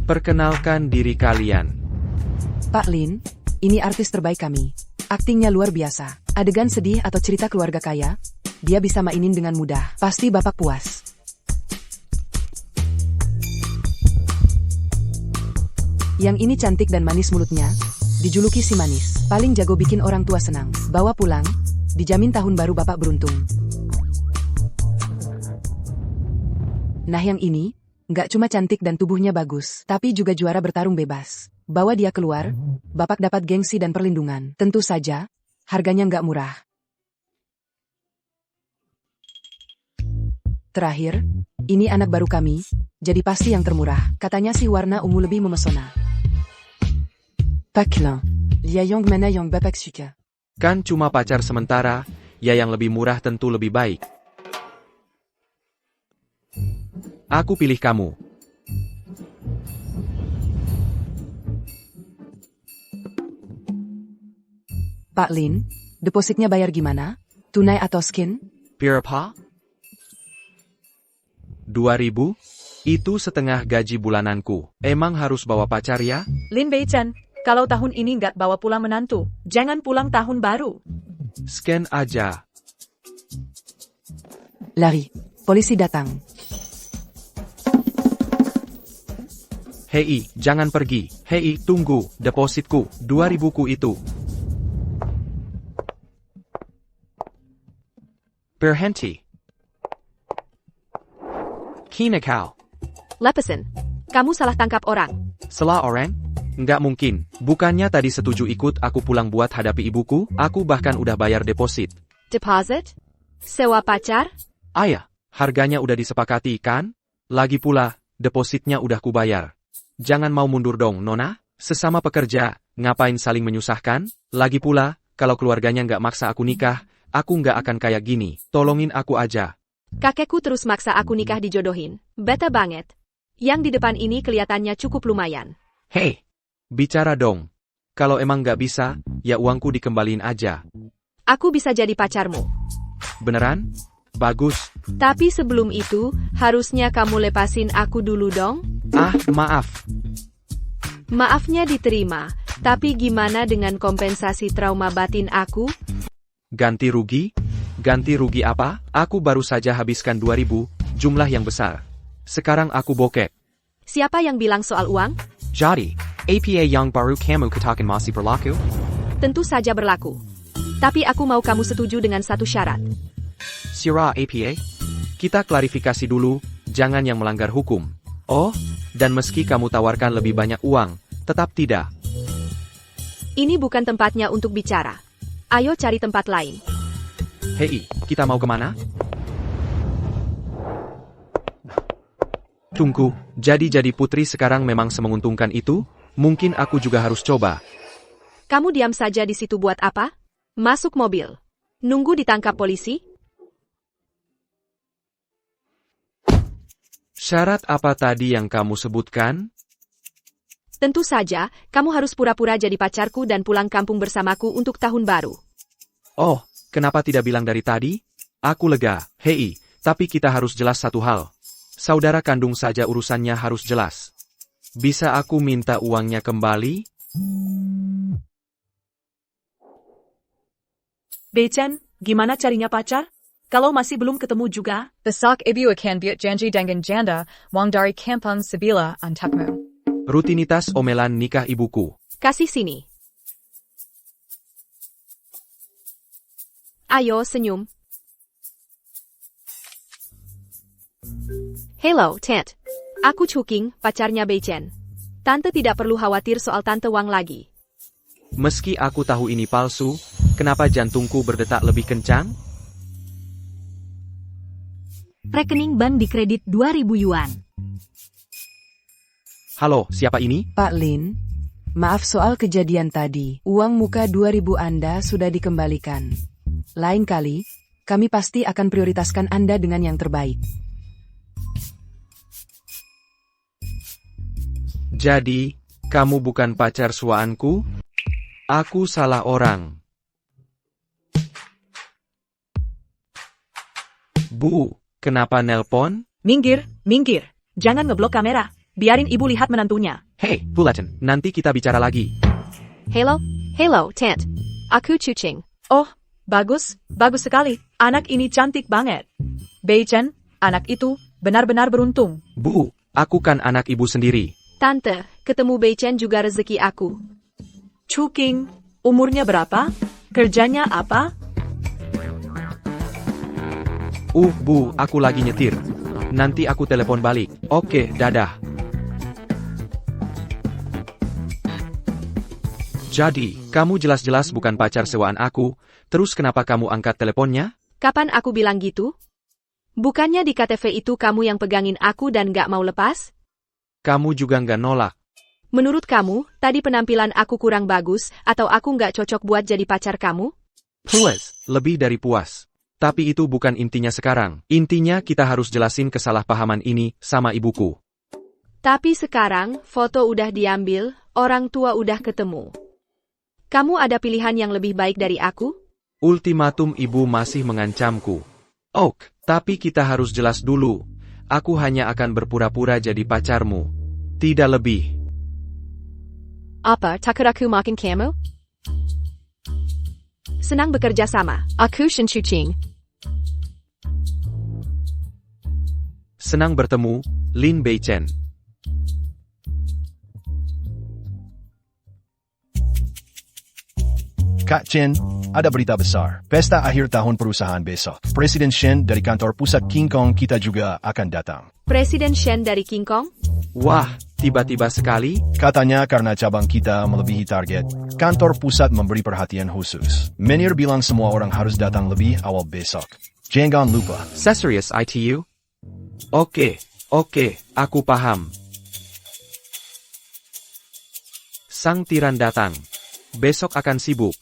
Perkenalkan diri kalian. Pak Lin, ini artis terbaik kami. Aktingnya luar biasa. Adegan sedih atau cerita keluarga kaya, dia bisa mainin dengan mudah. Pasti Bapak puas. Yang ini cantik dan manis mulutnya, dijuluki si manis. Paling jago bikin orang tua senang. Bawa pulang, dijamin tahun baru Bapak beruntung. Nah yang ini, nggak cuma cantik dan tubuhnya bagus, tapi juga juara bertarung bebas. Bawa dia keluar, Bapak dapat gengsi dan perlindungan. Tentu saja, harganya nggak murah. Terakhir, ini anak baru kami, jadi pasti yang termurah. Katanya sih warna ungu lebih memesona. Paklan, dia yang mana yang Bapak suka? Kan cuma pacar sementara, ya yang lebih murah tentu lebih baik. Aku pilih kamu. Pak Lin, depositnya bayar gimana? Tunai atau skin? Berapa? 2.000? Itu setengah gaji bulananku. Emang harus bawa pacar ya? Lin Beichan, kalau tahun ini nggak bawa pulang menantu, jangan pulang tahun baru. Scan aja. Lari, polisi datang. Hei, jangan pergi. Hei, tunggu, depositku, 2.000-ku itu. Berhenti. Kinakaw. Lepasin, kamu salah tangkap orang. Salah orang? Nggak mungkin. Bukannya tadi setuju ikut aku pulang buat hadapi ibuku? Aku bahkan udah bayar deposit. Deposit? Sewa pacar? Ayah, harganya udah disepakati kan? Lagi pula, depositnya udah kubayar. Jangan mau mundur dong, Nona. Sesama pekerja, ngapain saling menyusahkan? Lagi pula, kalau keluarganya nggak maksa aku nikah, aku nggak akan kayak gini. Tolongin aku aja. Kakekku terus maksa aku nikah dijodohin. Beta banget. Yang di depan ini kelihatannya cukup lumayan. Hei, bicara dong. Kalau emang nggak bisa, ya uangku dikembaliin aja. Aku bisa jadi pacarmu. Beneran? Bagus. Tapi sebelum itu, harusnya kamu lepasin aku dulu dong. Ah, maaf. Maafnya diterima, tapi gimana dengan kompensasi trauma batin aku? Ganti rugi? Ganti rugi apa? Aku baru saja habiskan 2.000, jumlah yang besar. Sekarang aku bokek. Siapa yang bilang soal uang? Jadi, APA yang baru kamu katakan masih berlaku? Tentu saja berlaku. Tapi aku mau kamu setuju dengan satu syarat. Sira APA? Kita klarifikasi dulu, jangan yang melanggar hukum. Oh, dan meski kamu tawarkan lebih banyak uang, tetap tidak. Ini bukan tempatnya untuk bicara. Ayo cari tempat lain. Hei, kita mau kemana? Tunggu, jadi putri sekarang memang semenguntungkan itu? Mungkin aku juga harus coba. Kamu diam saja di situ buat apa? Masuk mobil. Nunggu ditangkap polisi? Syarat apa tadi yang kamu sebutkan? Tentu saja, kamu harus pura-pura jadi pacarku dan pulang kampung bersamaku untuk tahun baru. Oh, kenapa tidak bilang dari tadi? Aku lega. Hei, tapi kita harus jelas satu hal. Saudara kandung saja urusannya harus jelas. Bisa aku minta uangnya kembali? Beichan, gimana carinya pacar? Kalau masih belum ketemu juga? Besok ibu akan buat janji dengan janda, wang dari kampung Sabila untukmu. Rutinitas omelan nikah ibuku. Kasih sini. Ayo senyum. Hello, Ted. Aku Chuking, pacarnya Beichan. Tante tidak perlu khawatir soal Tante Wang lagi. Meski aku tahu ini palsu, kenapa jantungku berdetak lebih kencang? Rekening bank dikredit 2.000 yuan. Halo, siapa ini? Pak Lin, maaf soal kejadian tadi. Uang muka 2.000 Anda sudah dikembalikan. Lain kali, kami pasti akan prioritaskan Anda dengan yang terbaik. Jadi, kamu bukan pacar suaanku? Aku salah orang. Bu, kenapa nelpon? Minggir, minggir. Jangan ngeblok kamera. biarin ibu lihat menantunya. Hei, Fullerton, nanti kita bicara lagi. Hello? Hello, Tant. Aku Chuching. Oh, bagus, bagus sekali. Anak ini cantik banget. Bei Chen, anak itu benar-benar beruntung. Bu, aku kan anak ibu sendiri. Tante, ketemu Bei Chen juga rezeki aku. Chuking, umurnya berapa? Kerjanya apa? Bu, aku lagi nyetir. Nanti aku telepon balik. Oke, dadah. Jadi, kamu jelas-jelas bukan pacar sewaan aku, terus kenapa kamu angkat teleponnya? Kapan aku bilang gitu? Bukannya di KTV itu kamu yang pegangin aku dan gak mau lepas? Kamu juga nggak nolak. Menurut kamu, tadi penampilan aku kurang bagus, atau aku nggak cocok buat jadi pacar kamu? Puas, lebih dari puas. Tapi itu bukan intinya sekarang. Intinya kita harus jelasin kesalahpahaman ini sama ibuku. Tapi sekarang, foto udah diambil, orang tua udah ketemu. Kamu ada pilihan yang lebih baik dari aku? Ultimatum ibu masih mengancamku. Ok, tapi kita harus jelas dulu. Aku hanya akan berpura-pura jadi pacarmu. Tidak lebih. Apa, takut aku makin kamu? Senang bekerja sama. Aku Shen Chuching. Senang bertemu, Lin Bei Chen. Kak Chen, ada berita besar. Pesta akhir tahun perusahaan besok. Presiden Shen dari kantor pusat King Kong kita juga akan datang. Presiden Shen dari King Kong? Wah, tiba-tiba sekali. Katanya karena cabang kita melebihi target, kantor pusat memberi perhatian khusus. Menir bilang semua orang harus datang lebih awal besok. Jangan lupa. Serious ITU? Oke, aku paham. Sang tiran datang. Besok akan sibuk.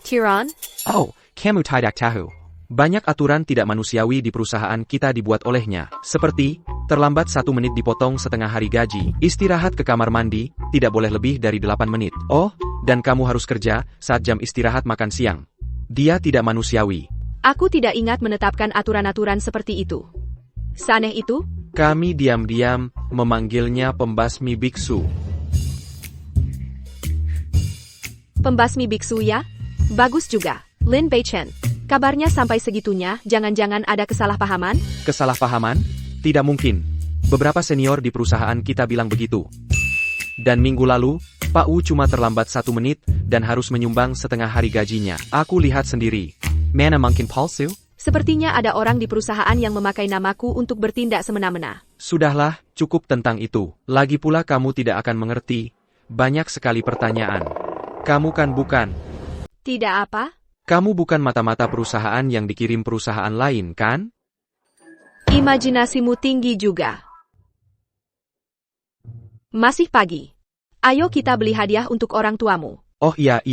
Tiran? Oh, kamu tidak tahu. Banyak aturan tidak manusiawi di perusahaan kita dibuat olehnya. Seperti, terlambat 1 menit dipotong setengah hari gaji. Istirahat ke kamar mandi, tidak boleh lebih dari 8 menit. Oh, dan kamu harus kerja saat jam istirahat makan siang. Dia tidak manusiawi. Aku tidak ingat menetapkan aturan-aturan seperti itu. Seaneh itu? Kami diam-diam memanggilnya pembasmi biksu. Pembasmi biksu ya? Bagus juga. Lin Bei Chen. Kabarnya sampai segitunya, jangan-jangan ada kesalahpahaman? Kesalahpahaman? Tidak mungkin. Beberapa senior di perusahaan kita bilang begitu. Dan minggu lalu, Pak Wu cuma terlambat 1 menit dan harus menyumbang setengah hari gajinya. Aku lihat sendiri. Mana mungkin palsu? Sepertinya ada orang di perusahaan yang memakai namaku untuk bertindak semena-mena. Sudahlah, cukup tentang itu. Lagi pula kamu tidak akan mengerti. Banyak sekali pertanyaan. Kamu kan bukan. Tidak apa? Kamu bukan mata-mata perusahaan yang dikirim perusahaan lain, kan? Imajinasimu tinggi juga. Masih pagi. Ayo kita beli hadiah untuk orang tuamu. Oh iya.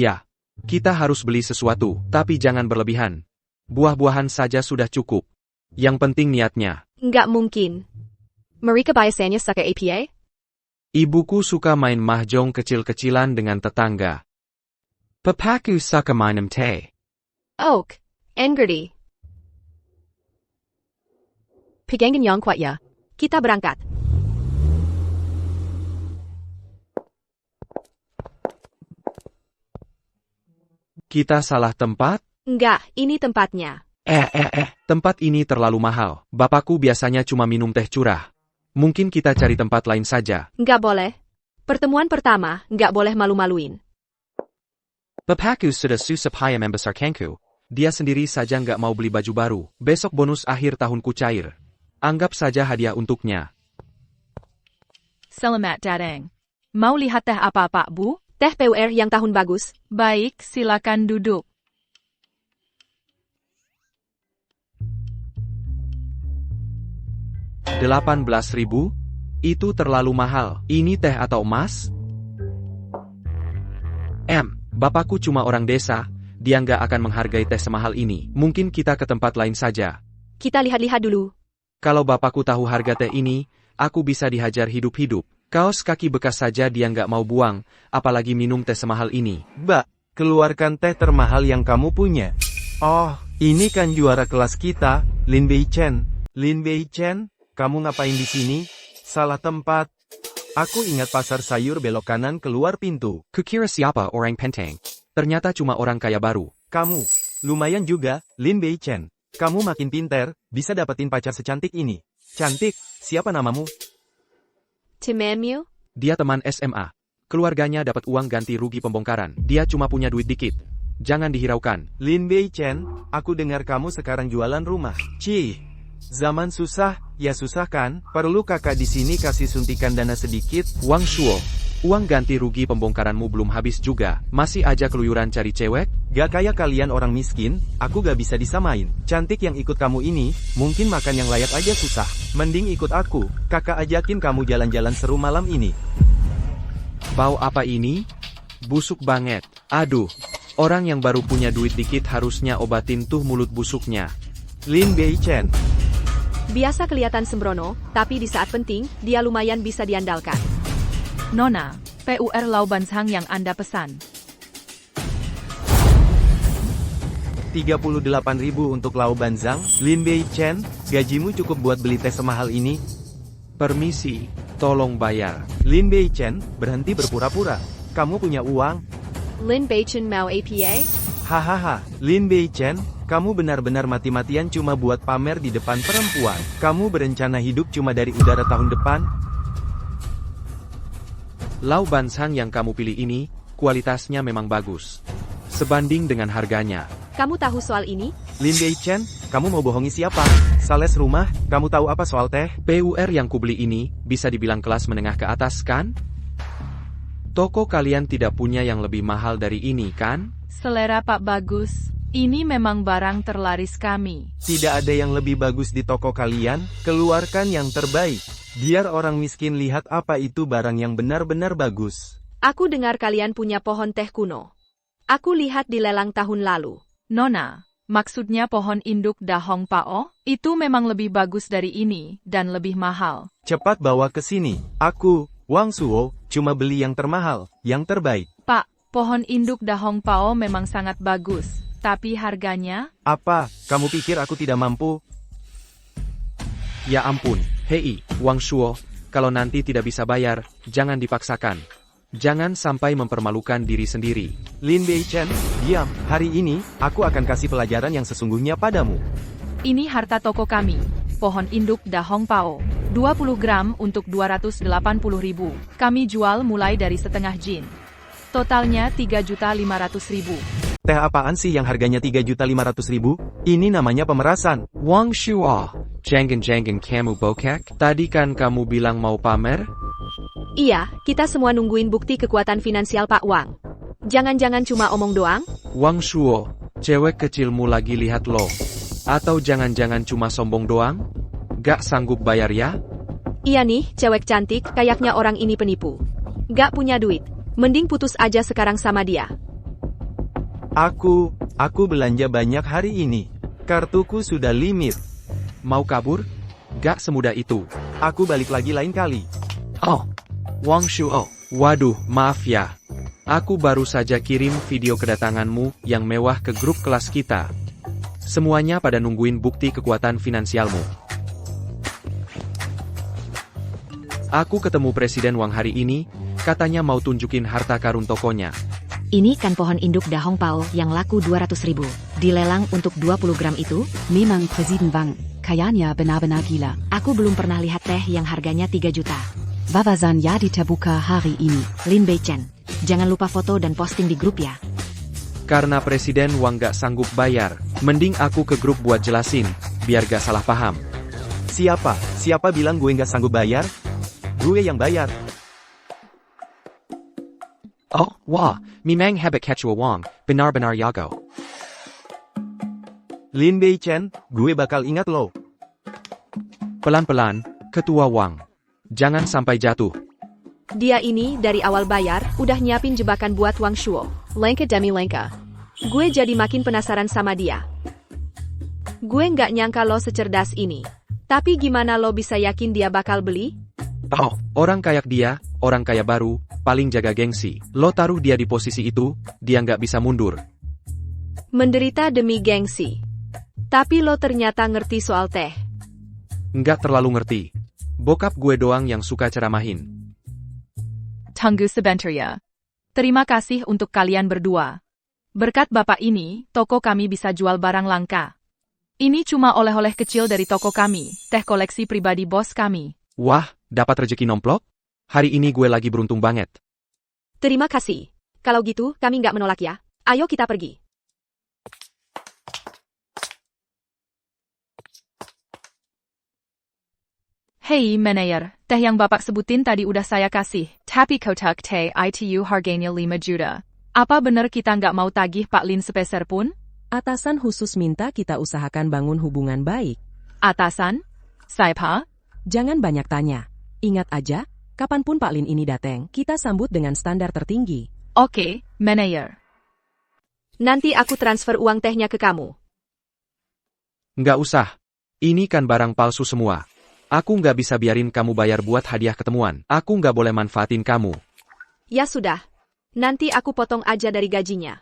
Kita harus beli sesuatu, tapi jangan berlebihan. Buah-buahan saja sudah cukup. Yang penting niatnya. Nggak mungkin. Mereka biasanya suka APA? Ibuku suka main mahjong kecil-kecilan dengan tetangga. Papaku suka main teh. Oak. Engerti. Pegangin yang kuat ya. Kita berangkat. Kita salah tempat? Enggak, ini tempatnya. Tempat ini terlalu mahal. Bapakku biasanya cuma minum teh curah. Mungkin kita cari tempat lain saja. Enggak boleh. Pertemuan pertama, enggak boleh malu-maluin. Bapakku sudah susah payah membesar kanku. Dia sendiri saja nggak mau beli baju baru. Besok bonus akhir tahunku cair. Anggap saja hadiah untuknya. Selamat datang. Mau lihat teh apa Pak Bu? Teh PUR yang tahun bagus. Baik, silakan duduk. $18.000? Itu terlalu mahal. Ini teh atau emas? Bapakku cuma orang desa. Dia nggak akan menghargai teh semahal ini. Mungkin kita ke tempat lain saja. Kita lihat-lihat dulu. Kalau bapakku tahu harga teh ini, aku bisa dihajar hidup-hidup. Kaos kaki bekas saja dia nggak mau buang, apalagi minum teh semahal ini. Mbak, keluarkan teh termahal yang kamu punya. Oh, ini kan juara kelas kita, Lin Bei Chen. Lin Bei Chen, kamu ngapain di sini? Salah tempat. Aku ingat pasar sayur belok kanan keluar pintu. Kukira siapa orang penting? Ternyata cuma orang kaya baru. Kamu. Lumayan juga, Lin Bei Chen. Kamu makin pinter, bisa dapetin pacar secantik ini. Cantik, siapa namamu? Timemyu? Dia teman SMA. Keluarganya dapat uang ganti rugi pembongkaran. Dia cuma punya duit dikit. Jangan dihiraukan. Lin Bei Chen, aku dengar kamu sekarang jualan rumah. Cih, zaman susah, ya susah kan? Perlu kakak di sini kasih suntikan dana sedikit? Wang Shuo, uang ganti rugi pembongkaranmu belum habis juga. Masih aja keluyuran cari cewek? Gak kayak kalian orang miskin, aku gak bisa disamain. Cantik yang ikut kamu ini, mungkin makan yang layak aja susah. Mending ikut aku, kakak ajakin kamu jalan-jalan seru malam ini. Bau apa ini? Busuk banget. Aduh, orang yang baru punya duit dikit harusnya obatin tuh mulut busuknya. Lin Bei Chen. Biasa kelihatan sembrono, tapi di saat penting, dia lumayan bisa diandalkan. Nona, PUR Lau Banzhang yang Anda pesan. 38.000 untuk Lau Banzhang. Lin Bei Chen, gajimu cukup buat beli teh semahal ini? Permisi, tolong bayar. Lin Bei Chen, berhenti berpura-pura. Kamu punya uang? Lin Beichen mau APA? Hahaha, Lin Bei Chen, kamu benar-benar mati-matian cuma buat pamer di depan perempuan. Kamu berencana hidup cuma dari udara tahun depan? Lau Banzhang yang kamu pilih ini, kualitasnya memang bagus. Sebanding dengan harganya. Kamu tahu soal ini? Lin Bei Chen, kamu mau bohongi siapa? Sales rumah, kamu tahu apa soal teh? PUR yang kubeli ini, bisa dibilang kelas menengah ke atas kan? Toko kalian tidak punya yang lebih mahal dari ini kan? Selera Pak bagus. Ini memang barang terlaris kami. Tidak ada yang lebih bagus di toko kalian, keluarkan yang terbaik. Biar orang miskin lihat apa itu barang yang benar-benar bagus. Aku dengar kalian punya pohon teh kuno. Aku lihat di lelang tahun lalu. Nona, maksudnya pohon induk Dahong Pao? Itu memang lebih bagus dari ini, dan lebih mahal. Cepat bawa ke sini. Aku, Wang Shuo, cuma beli yang termahal, yang terbaik. Pak, pohon induk Dahong Pao memang sangat bagus. Tapi harganya? Apa, kamu pikir aku tidak mampu? Ya ampun, hei, Wang Shuo, kalau nanti tidak bisa bayar, jangan dipaksakan. Jangan sampai mempermalukan diri sendiri. Lin Bei Chen, diam. Hari ini, aku akan kasih pelajaran yang sesungguhnya padamu. Ini harta toko kami. Pohon induk Dahong Pao. 20 gram untuk 280.000. Kami jual mulai dari setengah jin. Totalnya 3.500.000. Teh apaan sih yang harganya 3.500.000? Ini namanya pemerasan. Wang Shuo, jangan kamu bokek? Tadi kan kamu bilang mau pamer? Iya, kita semua nungguin bukti kekuatan finansial Pak Wang. Jangan-jangan cuma omong doang? Wang Shuo, cewek kecilmu lagi lihat lo. Atau jangan-jangan cuma sombong doang? Gak sanggup bayar ya? Iya nih, cewek cantik, kayaknya orang ini penipu. Gak punya duit. Mending putus aja sekarang sama dia. Aku belanja banyak hari ini. Kartuku sudah limit. Mau kabur? Gak semudah itu. Aku balik lagi lain kali. Oh, Wang Shuo, waduh, maaf ya. Aku baru saja kirim video kedatanganmu yang mewah ke grup kelas kita. Semuanya pada nungguin bukti kekuatan finansialmu. Aku ketemu Presiden Wang hari ini, katanya mau tunjukin harta karun tokonya. Ini kan pohon induk Dahong Pao yang laku 200.000. Dilelang untuk 20 gram itu? Memang Presiden Wang, kayaknya benar-benar gila. Aku belum pernah lihat teh yang harganya 3 juta. Wawasan jadi terbuka hari ini. Lin Bei Chen, jangan lupa foto dan posting di grup ya. Karena Presiden Wang gak sanggup bayar, mending aku ke grup buat jelasin, biar gak salah paham. Siapa bilang gue gak sanggup bayar? Gue yang bayar. Oh, wah, memang hebat Ketua Wang, benar-benar jago. Lin Bei Chen, gue bakal ingat lo. Pelan-pelan, Ketua Wang. Jangan sampai jatuh. Dia ini dari awal bayar, udah nyiapin jebakan buat Wang Shuo. Lengka demi lengka. Gue jadi makin penasaran sama dia. Gue nggak nyangka lo secerdas ini. Tapi gimana lo bisa yakin dia bakal beli? Oh, orang kayak dia, orang kaya baru, paling jaga gengsi. Lo taruh dia di posisi itu, dia nggak bisa mundur. Menderita demi gengsi. Tapi lo ternyata ngerti soal teh. Nggak terlalu ngerti. Bokap gue doang yang suka ceramahin. tunggu sebentar ya. Terima kasih untuk kalian berdua. Berkat Bapak ini, toko kami bisa jual barang langka. Ini cuma oleh-oleh kecil dari toko kami, teh koleksi pribadi bos kami. Wah, dapat rejeki nomplok? Hari ini gue lagi beruntung banget. Terima kasih. Kalau gitu, kami nggak menolak ya. Ayo kita pergi. Hei manajer, teh yang Bapak sebutin tadi udah saya kasih. Tapi kotak teh itu harganya 5 juta. Apa bener kita nggak mau tagih Pak Lin sepeser pun? Atasan khusus minta kita usahakan bangun hubungan baik. Atasan? Siapa? Jangan banyak tanya. Ingat aja, kapanpun Pak Lin ini datang, kita sambut dengan standar tertinggi. Oke, manajer. Nanti aku transfer uang tehnya ke kamu. Nggak usah. Ini kan barang palsu semua. Aku nggak bisa biarin kamu bayar buat hadiah ketemuan. Aku nggak boleh manfaatin kamu. Ya sudah. Nanti aku potong aja dari gajinya.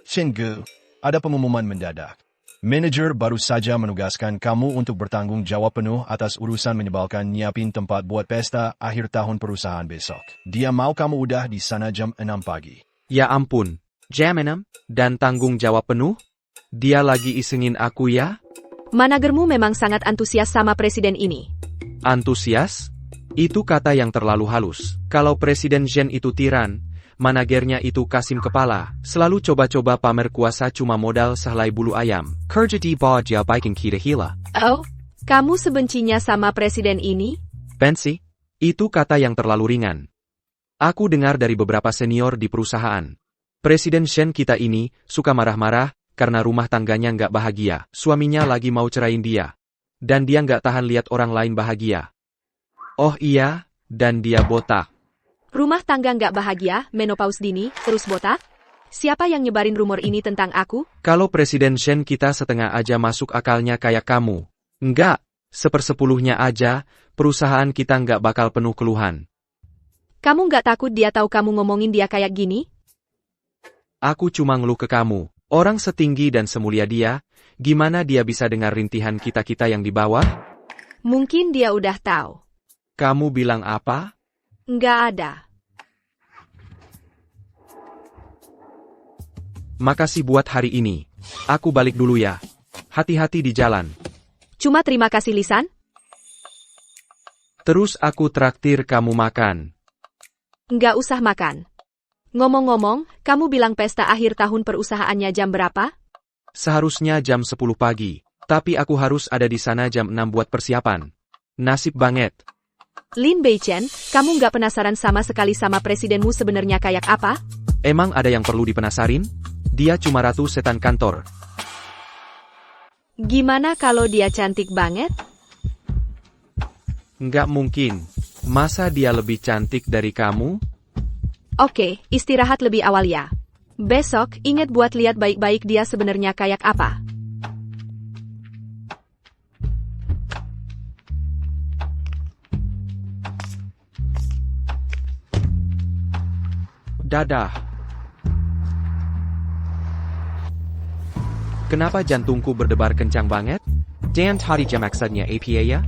Shingu, ada pengumuman mendadak. Manajer baru saja menugaskan kamu untuk bertanggung jawab penuh atas urusan menyebalkan nyiapin tempat buat pesta akhir tahun perusahaan besok. Dia mau kamu udah di sana jam 6 pagi. Ya ampun. Jam 6? Dan tanggung jawab penuh? Dia lagi isengin aku ya? Managermu memang sangat antusias sama presiden ini. Antusias? Itu kata yang terlalu halus. Kalau Presiden Zhen itu tiran, managernya itu Kasim kepala, selalu coba-coba pamer kuasa cuma modal sehelai bulu ayam. Kerja di bawah dia baikin kita hila. Oh, kamu sebencinya sama presiden ini? Bensi, itu kata yang terlalu ringan. Aku dengar dari beberapa senior di perusahaan. Presiden Zhen kita ini suka marah-marah karena rumah tangganya nggak bahagia. Suaminya lagi mau cerain dia. Dan dia nggak tahan lihat orang lain bahagia. Oh iya, dan dia botak. Rumah tangga nggak bahagia, menopause dini, terus botak? Siapa yang nyebarin rumor ini tentang aku? Kalau Presiden Zhen kita setengah aja masuk akalnya kayak kamu. Enggak, 1/10-nya aja, perusahaan kita nggak bakal penuh keluhan. Kamu nggak takut dia tahu kamu ngomongin dia kayak gini? Aku cuma ngeluh ke kamu. Orang setinggi dan semulia dia, gimana dia bisa dengar rintihan kita-kita yang di bawah? Mungkin dia udah tahu. Kamu bilang apa? Nggak ada. Makasih buat hari ini. Aku balik dulu ya. Hati-hati di jalan. Cuma terima kasih lisan? Terus aku traktir kamu makan. Nggak usah makan. Ngomong-ngomong, kamu bilang pesta akhir tahun perusahaannya jam berapa? Seharusnya jam 10 pagi. Tapi aku harus ada di sana jam 6 buat persiapan. Nasib banget. Lin Beichen, kamu nggak penasaran sama sekali sama presidenmu sebenarnya kayak apa? Emang ada yang perlu dipenasarin? Dia cuma ratu setan kantor. Gimana kalau dia cantik banget? Nggak mungkin. Masa dia lebih cantik dari kamu? Oke, istirahat lebih awal ya. Besok, ingat buat lihat baik-baik dia sebenarnya kayak apa. Dadah. Kenapa jantungku berdebar kencang banget? Jangan tadi jam maksudnya APA ya?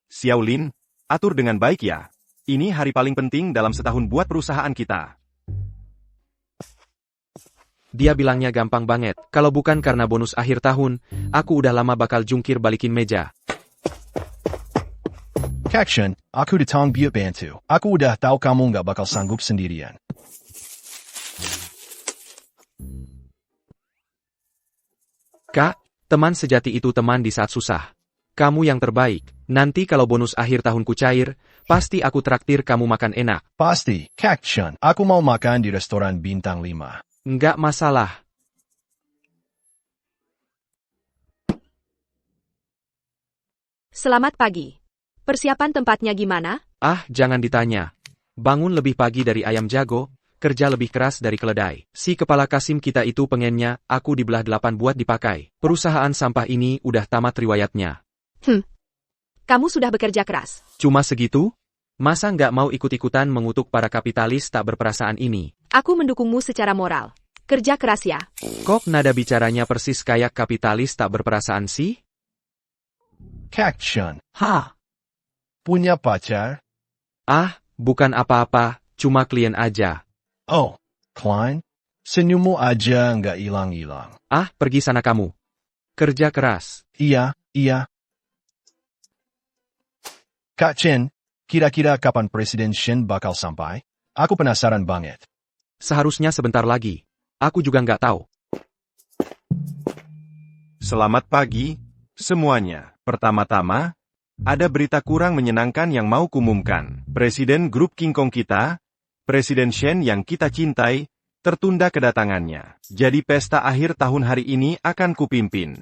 Xiao Lin, atur dengan baik ya. Ini hari paling penting dalam setahun buat perusahaan kita. Dia bilangnya gampang banget. Kalau bukan karena bonus akhir tahun, aku udah lama bakal jungkir balikin meja. Kakshan, aku datang buat bantu. Aku udah tahu kamu nggak bakal sanggup sendirian. Kak, teman sejati itu teman di saat susah. Kamu yang terbaik. Nanti kalau bonus akhir tahunku cair, pasti aku traktir kamu makan enak. Pasti, Kakshan, aku mau makan di restoran bintang 5. Nggak masalah. Selamat pagi. Persiapan tempatnya gimana? Ah, jangan ditanya. Bangun lebih pagi dari ayam jago, kerja lebih keras dari keledai. Si kepala Kasim kita itu pengennya aku dibelah 8 buat dipakai. Perusahaan sampah ini udah tamat riwayatnya. Kamu sudah bekerja keras. Cuma segitu? Masa nggak mau ikut-ikutan mengutuk para kapitalis tak berperasaan ini? Aku mendukungmu secara moral. Kerja keras ya. Kok nada bicaranya persis kayak kapitalis tak berperasaan sih? Kak Chen, Ha? punya pacar? Ah, bukan apa-apa, cuma klien aja. Oh, Klein, senyummu aja nggak hilang-hilang. Ah, pergi sana kamu. Kerja keras. Iya. Kak Chen, kira-kira kapan Presiden Shen bakal sampai? Aku penasaran banget. Seharusnya sebentar lagi. Aku juga nggak tahu. Selamat pagi, semuanya. Pertama-tama, ada berita kurang menyenangkan yang mau kumumkan. Presiden grup King Kong kita, Presiden Shen yang kita cintai, tertunda kedatangannya. Jadi pesta akhir tahun hari ini akan kupimpin.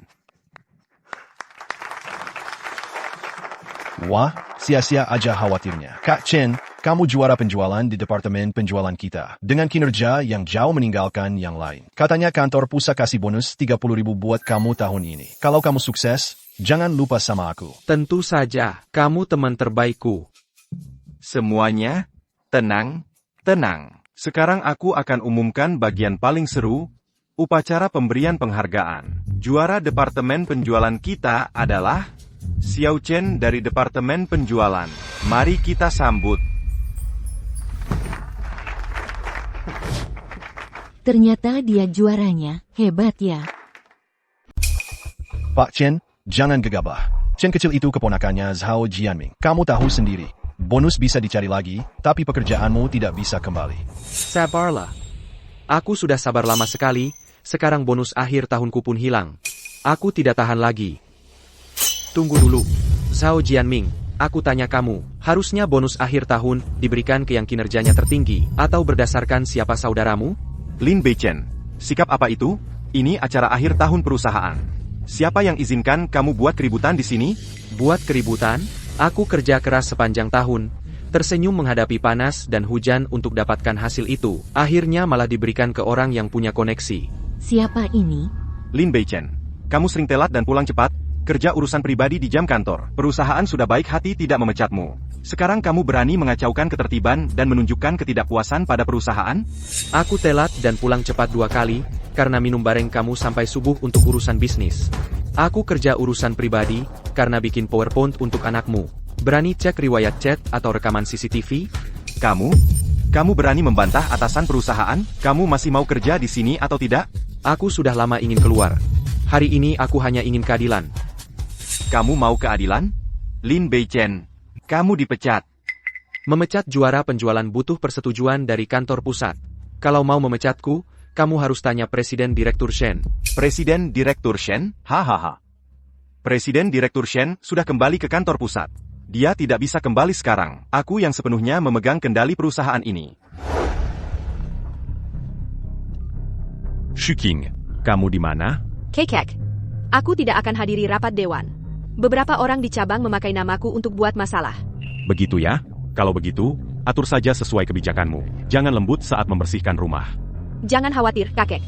Wah, sia-sia aja khawatirnya. Kak Chen, kamu juara penjualan di departemen penjualan kita. Dengan kinerja yang jauh meninggalkan yang lain. Katanya kantor pusat kasih bonus 30.000 buat kamu tahun ini. Kalau kamu sukses, jangan lupa sama aku. Tentu saja, kamu teman terbaikku. Semuanya, tenang. Sekarang aku akan umumkan bagian paling seru, upacara pemberian penghargaan. Juara departemen penjualan kita adalah Xiao Chen dari departemen penjualan. Mari kita sambut. Ternyata dia juaranya, hebat ya. Pak Chen, jangan gegabah. Chen kecil itu keponakannya Zhao Jianming. Kamu tahu sendiri. Bonus bisa dicari lagi, tapi pekerjaanmu tidak bisa kembali. Sabarlah. Aku sudah sabar lama sekali, sekarang bonus akhir tahunku pun hilang. Aku tidak tahan lagi. Tunggu dulu. Zhao Jianming, aku tanya kamu, harusnya bonus akhir tahun diberikan ke yang kinerjanya tertinggi, atau berdasarkan siapa saudaramu? Lin Beichen, sikap apa itu? Ini acara akhir tahun perusahaan. Siapa yang izinkan kamu buat keributan di sini? Buat keributan? Aku kerja keras sepanjang tahun, tersenyum menghadapi panas dan hujan untuk dapatkan hasil itu. Akhirnya malah diberikan ke orang yang punya koneksi. Siapa ini? Lin Beichen, kamu sering telat dan pulang cepat, kerja urusan pribadi di jam kantor. Perusahaan sudah baik hati tidak memecatmu. Sekarang kamu berani mengacaukan ketertiban dan menunjukkan ketidakpuasan pada perusahaan? Aku telat dan pulang cepat 2 kali, karena minum bareng kamu sampai subuh untuk urusan bisnis. Aku kerja urusan pribadi, karena bikin PowerPoint untuk anakmu. Berani cek riwayat chat atau rekaman CCTV? Kamu berani membantah atasan perusahaan? Kamu masih mau kerja di sini atau tidak? Aku sudah lama ingin keluar. Hari ini aku hanya ingin keadilan. Kamu mau keadilan? Lin Beichen, kamu dipecat. Memecat juara penjualan butuh persetujuan dari kantor pusat. Kalau mau memecatku, kamu harus tanya Presiden Direktur Shen. Presiden Direktur Shen? Hahaha. Presiden Direktur Shen sudah kembali ke kantor pusat. Dia tidak bisa kembali sekarang. Aku yang sepenuhnya memegang kendali perusahaan ini. Shuking, kamu di mana? Kekek. Aku tidak akan hadiri rapat dewan. Beberapa orang di cabang memakai namaku untuk buat masalah. Begitu ya? Kalau begitu, atur saja sesuai kebijakanmu. Jangan lembut saat membersihkan rumah. Jangan khawatir, kakek.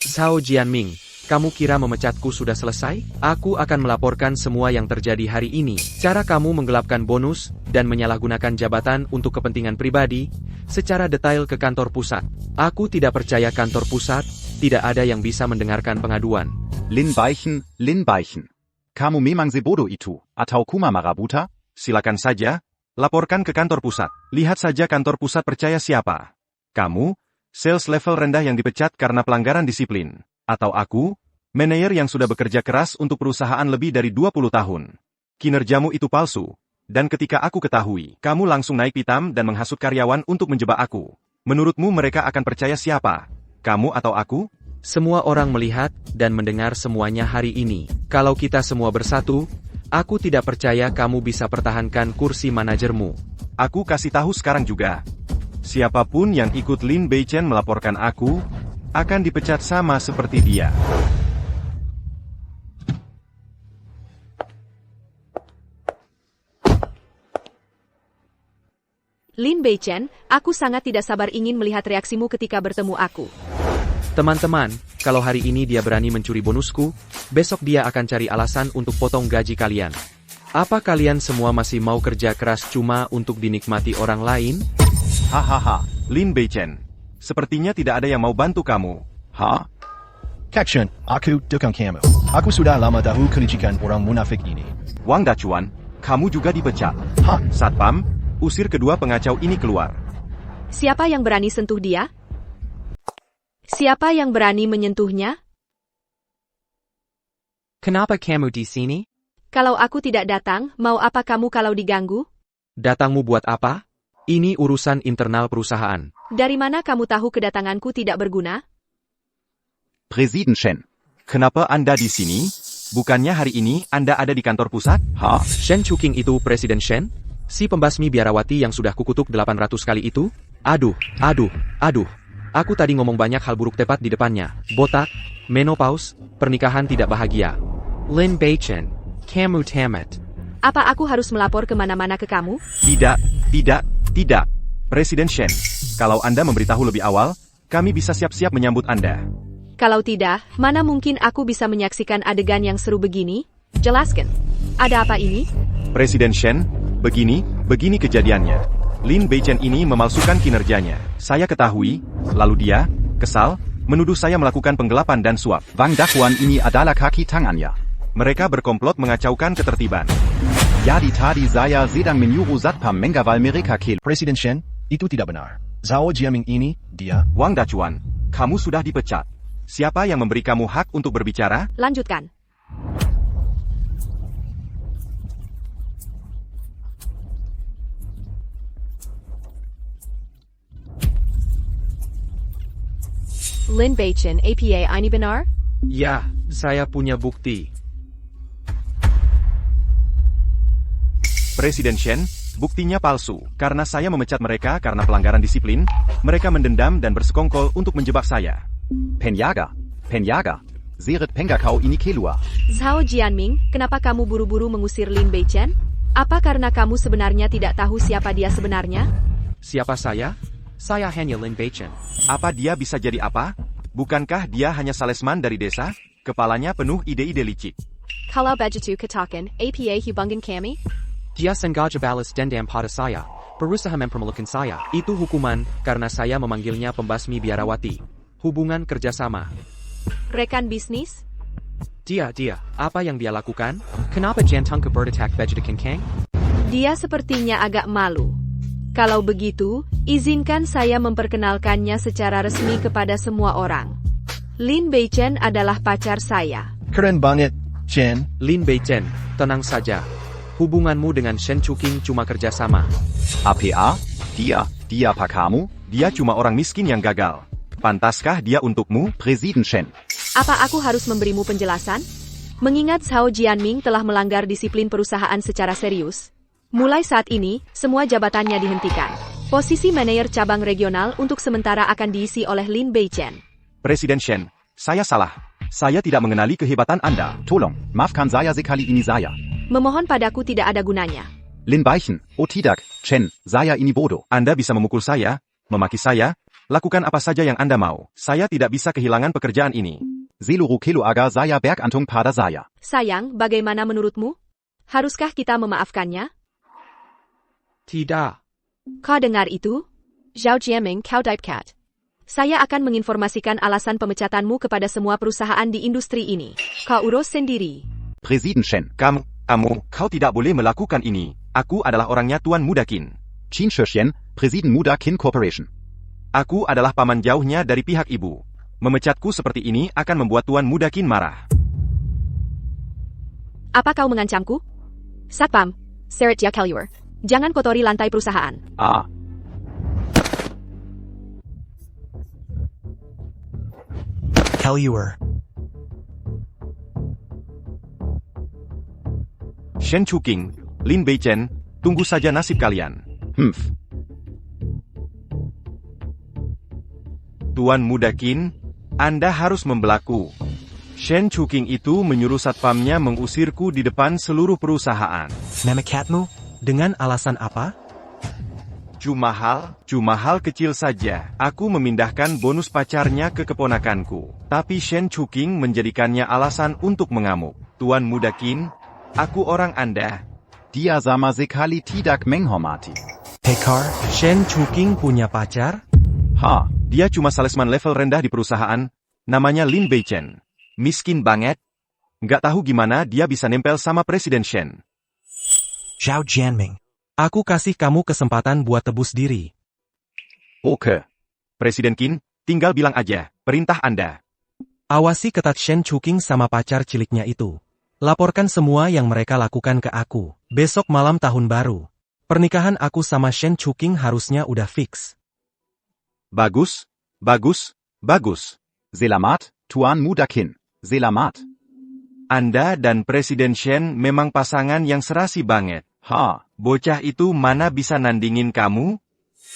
Zhao Jianming, kamu kira memecatku sudah selesai? Aku akan melaporkan semua yang terjadi hari ini. Cara kamu menggelapkan bonus dan menyalahgunakan jabatan untuk kepentingan pribadi, secara detail ke kantor pusat. Aku tidak percaya kantor pusat, tidak ada yang bisa mendengarkan pengaduan. Lin Beichen. Kamu memang sebodoh itu, atau kuma marabuta? Silakan saja, laporkan ke kantor pusat. Lihat saja kantor pusat percaya siapa. Kamu, sales level rendah yang dipecat karena pelanggaran disiplin. Atau aku, manajer yang sudah bekerja keras untuk perusahaan lebih dari 20 tahun. Kinerjamu itu palsu. Dan ketika aku ketahui, kamu langsung naik pitam dan menghasut karyawan untuk menjebak aku. Menurutmu mereka akan percaya siapa? Kamu atau aku? Semua orang melihat dan mendengar semuanya hari ini. Kalau kita semua bersatu, aku tidak percaya kamu bisa pertahankan kursi manajermu. Aku kasih tahu sekarang juga. Siapapun yang ikut Lin Beichen melaporkan aku, akan dipecat sama seperti dia. Lin Beichen, aku sangat tidak sabar ingin melihat reaksimu ketika bertemu aku. Teman-teman, kalau hari ini dia berani mencuri bonusku, besok dia akan cari alasan untuk potong gaji kalian. Apa kalian semua masih mau kerja keras cuma untuk dinikmati orang lain? Hahaha, Lin Beichen. Sepertinya tidak ada yang mau bantu kamu. Ha? Kak Shen, aku dukung kamu. Aku sudah lama tahu kelicikan orang munafik ini. Wang Dachuan, kamu juga dipecat. Hah? Satpam, usir kedua pengacau ini keluar. Siapa yang berani sentuh dia? Siapa yang berani menyentuhnya? Kenapa kamu di sini? Kalau aku tidak datang, mau apa kamu kalau diganggu? Datangmu buat apa? Ini urusan internal perusahaan. Dari mana kamu tahu kedatanganku tidak berguna? Präsident Shen. Kenapa Anda di sini? Bukannya hari ini Anda ada di kantor pusat? Ha? Shen Chuking itu Presiden Shen? Si pembasmi biarawati yang sudah kukutuk 800 kali itu? Aduh. Aku tadi ngomong banyak hal buruk tepat di depannya. Botak, menopause, pernikahan tidak bahagia. Lin Beichen, kamu tamat. Apa aku harus melapor kemana-mana ke kamu? Tidak. Presiden Shen, kalau Anda memberitahu lebih awal, kami bisa siap-siap menyambut Anda. Kalau tidak, mana mungkin aku bisa menyaksikan adegan yang seru begini? Jelaskan. Ada apa ini? Presiden Shen, begini kejadiannya. Lin Beichen ini memalsukan kinerjanya. Saya ketahui, lalu dia, kesal, menuduh saya melakukan penggelapan dan suap. Wang Dachuan ini adalah kaki tangannya. Mereka berkomplot mengacaukan ketertiban. Jadi tadi saya sedang menyuruh Satpam mengawal mereka ke... Presiden Shen, itu tidak benar. Zhao Jiaming ini, dia... Wang Dachuan, kamu sudah dipecat. Siapa yang memberi kamu hak untuk berbicara? Lanjutkan. Lin Beichen, APA ini benar? Ya, saya punya bukti. Presiden Shen, buktinya palsu. Karena saya memecat mereka karena pelanggaran disiplin, mereka mendendam dan bersekongkol untuk menjebak saya. Penjaga. Seret Pengakau ini keluar. Zhao Jianming, kenapa kamu buru-buru mengusir Lin Beichen? Apa karena kamu sebenarnya tidak tahu siapa dia sebenarnya? Siapa saya? Saya hanya Lin Beichen. Apa dia bisa jadi apa? Bukankah dia hanya salesman dari desa? Kepalanya penuh ide-ide licik. Kalau begitu katakan, APA hubungan kami? Dia sengaja balas dendam pada saya. Berusaha mempermalukan saya. Itu hukuman, karena saya memanggilnya pembasmi biarawati. Hubungan kerjasama. Rekan bisnis? Dia. Apa yang dia lakukan? Kenapa jantung berdetak begitu kencang? Dia sepertinya agak malu. Kalau begitu, izinkan saya memperkenalkannya secara resmi kepada semua orang. Lin Beichen adalah pacar saya. Keren banget, Shen. Lin Beichen, tenang saja. Hubunganmu dengan Shen Chuking cuma kerjasama. APA? Dia apa kamu? Dia cuma orang miskin yang gagal. Pantaskah dia untukmu? Presiden Shen. Apa aku harus memberimu penjelasan? Mengingat Zhao Jianming telah melanggar disiplin perusahaan secara serius, mulai saat ini, semua jabatannya dihentikan. Posisi manajer cabang regional untuk sementara akan diisi oleh Lin Beichen. Presiden Shen, saya salah. Saya tidak mengenali kehebatan Anda. Tolong, maafkan saya sekali ini saya. Memohon padaku tidak ada gunanya. Lin Beichen, oh tidak, Shen, saya ini bodoh. Anda bisa memukul saya, memaki saya, lakukan apa saja yang Anda mau. Saya tidak bisa kehilangan pekerjaan ini. Seluruh keluarga saya bergantung pada saya. Sayang, bagaimana menurutmu? Haruskah kita memaafkannya? Tidak. Kau dengar itu? Zhao Jianming, kau dipcat. Saya akan menginformasikan alasan pemecatanmu kepada semua perusahaan di industri ini. Kau urus sendiri. Presiden Shen. Kau tidak boleh melakukan ini. Aku adalah orangnya Tuan Muda Qin. Qin Sheshen, Presiden Muda Qin Corporation. Aku adalah paman jauhnya dari pihak ibu. Memecatku seperti ini akan membuat Tuan Muda Qin marah. Apa kau mengancamku? Satpam, Seret Ya Kelur. Jangan kotori lantai perusahaan. Kelur. Shen Chuking, Lin Beichen, tunggu saja nasib kalian. Tuan Muda Qin, Anda harus membelaku. Shen Chuking itu menyuruh satpamnya mengusirku di depan seluruh perusahaan. Memecatmu? Dengan alasan apa? Cuma hal kecil saja. Aku memindahkan bonus pacarnya ke keponakanku. Tapi Shen Chuking menjadikannya alasan untuk mengamuk. Tuan Muda Qin, aku orang Anda. Dia sama sekali tidak menghormati. Pekar, Shen Chuking punya pacar? Ha, Dia cuma salesman level rendah di perusahaan, namanya Lin Beichen. Miskin banget. Nggak tahu gimana dia bisa nempel sama Presiden Shen. Zhao Jianming. Aku kasih kamu kesempatan buat tebus diri. oke. Presiden Qin, tinggal bilang aja, perintah Anda. Awasi ketat Shen Chuking sama pacar ciliknya itu. Laporkan semua yang mereka lakukan ke aku. Besok malam tahun baru. Pernikahan aku sama Shen Chuking harusnya udah fix. Bagus, bagus, bagus. Selamat, Tuan Muda Qin. Selamat. Anda dan Presiden Shen memang pasangan yang serasi banget. Ha, Bocah itu mana bisa nandingin kamu?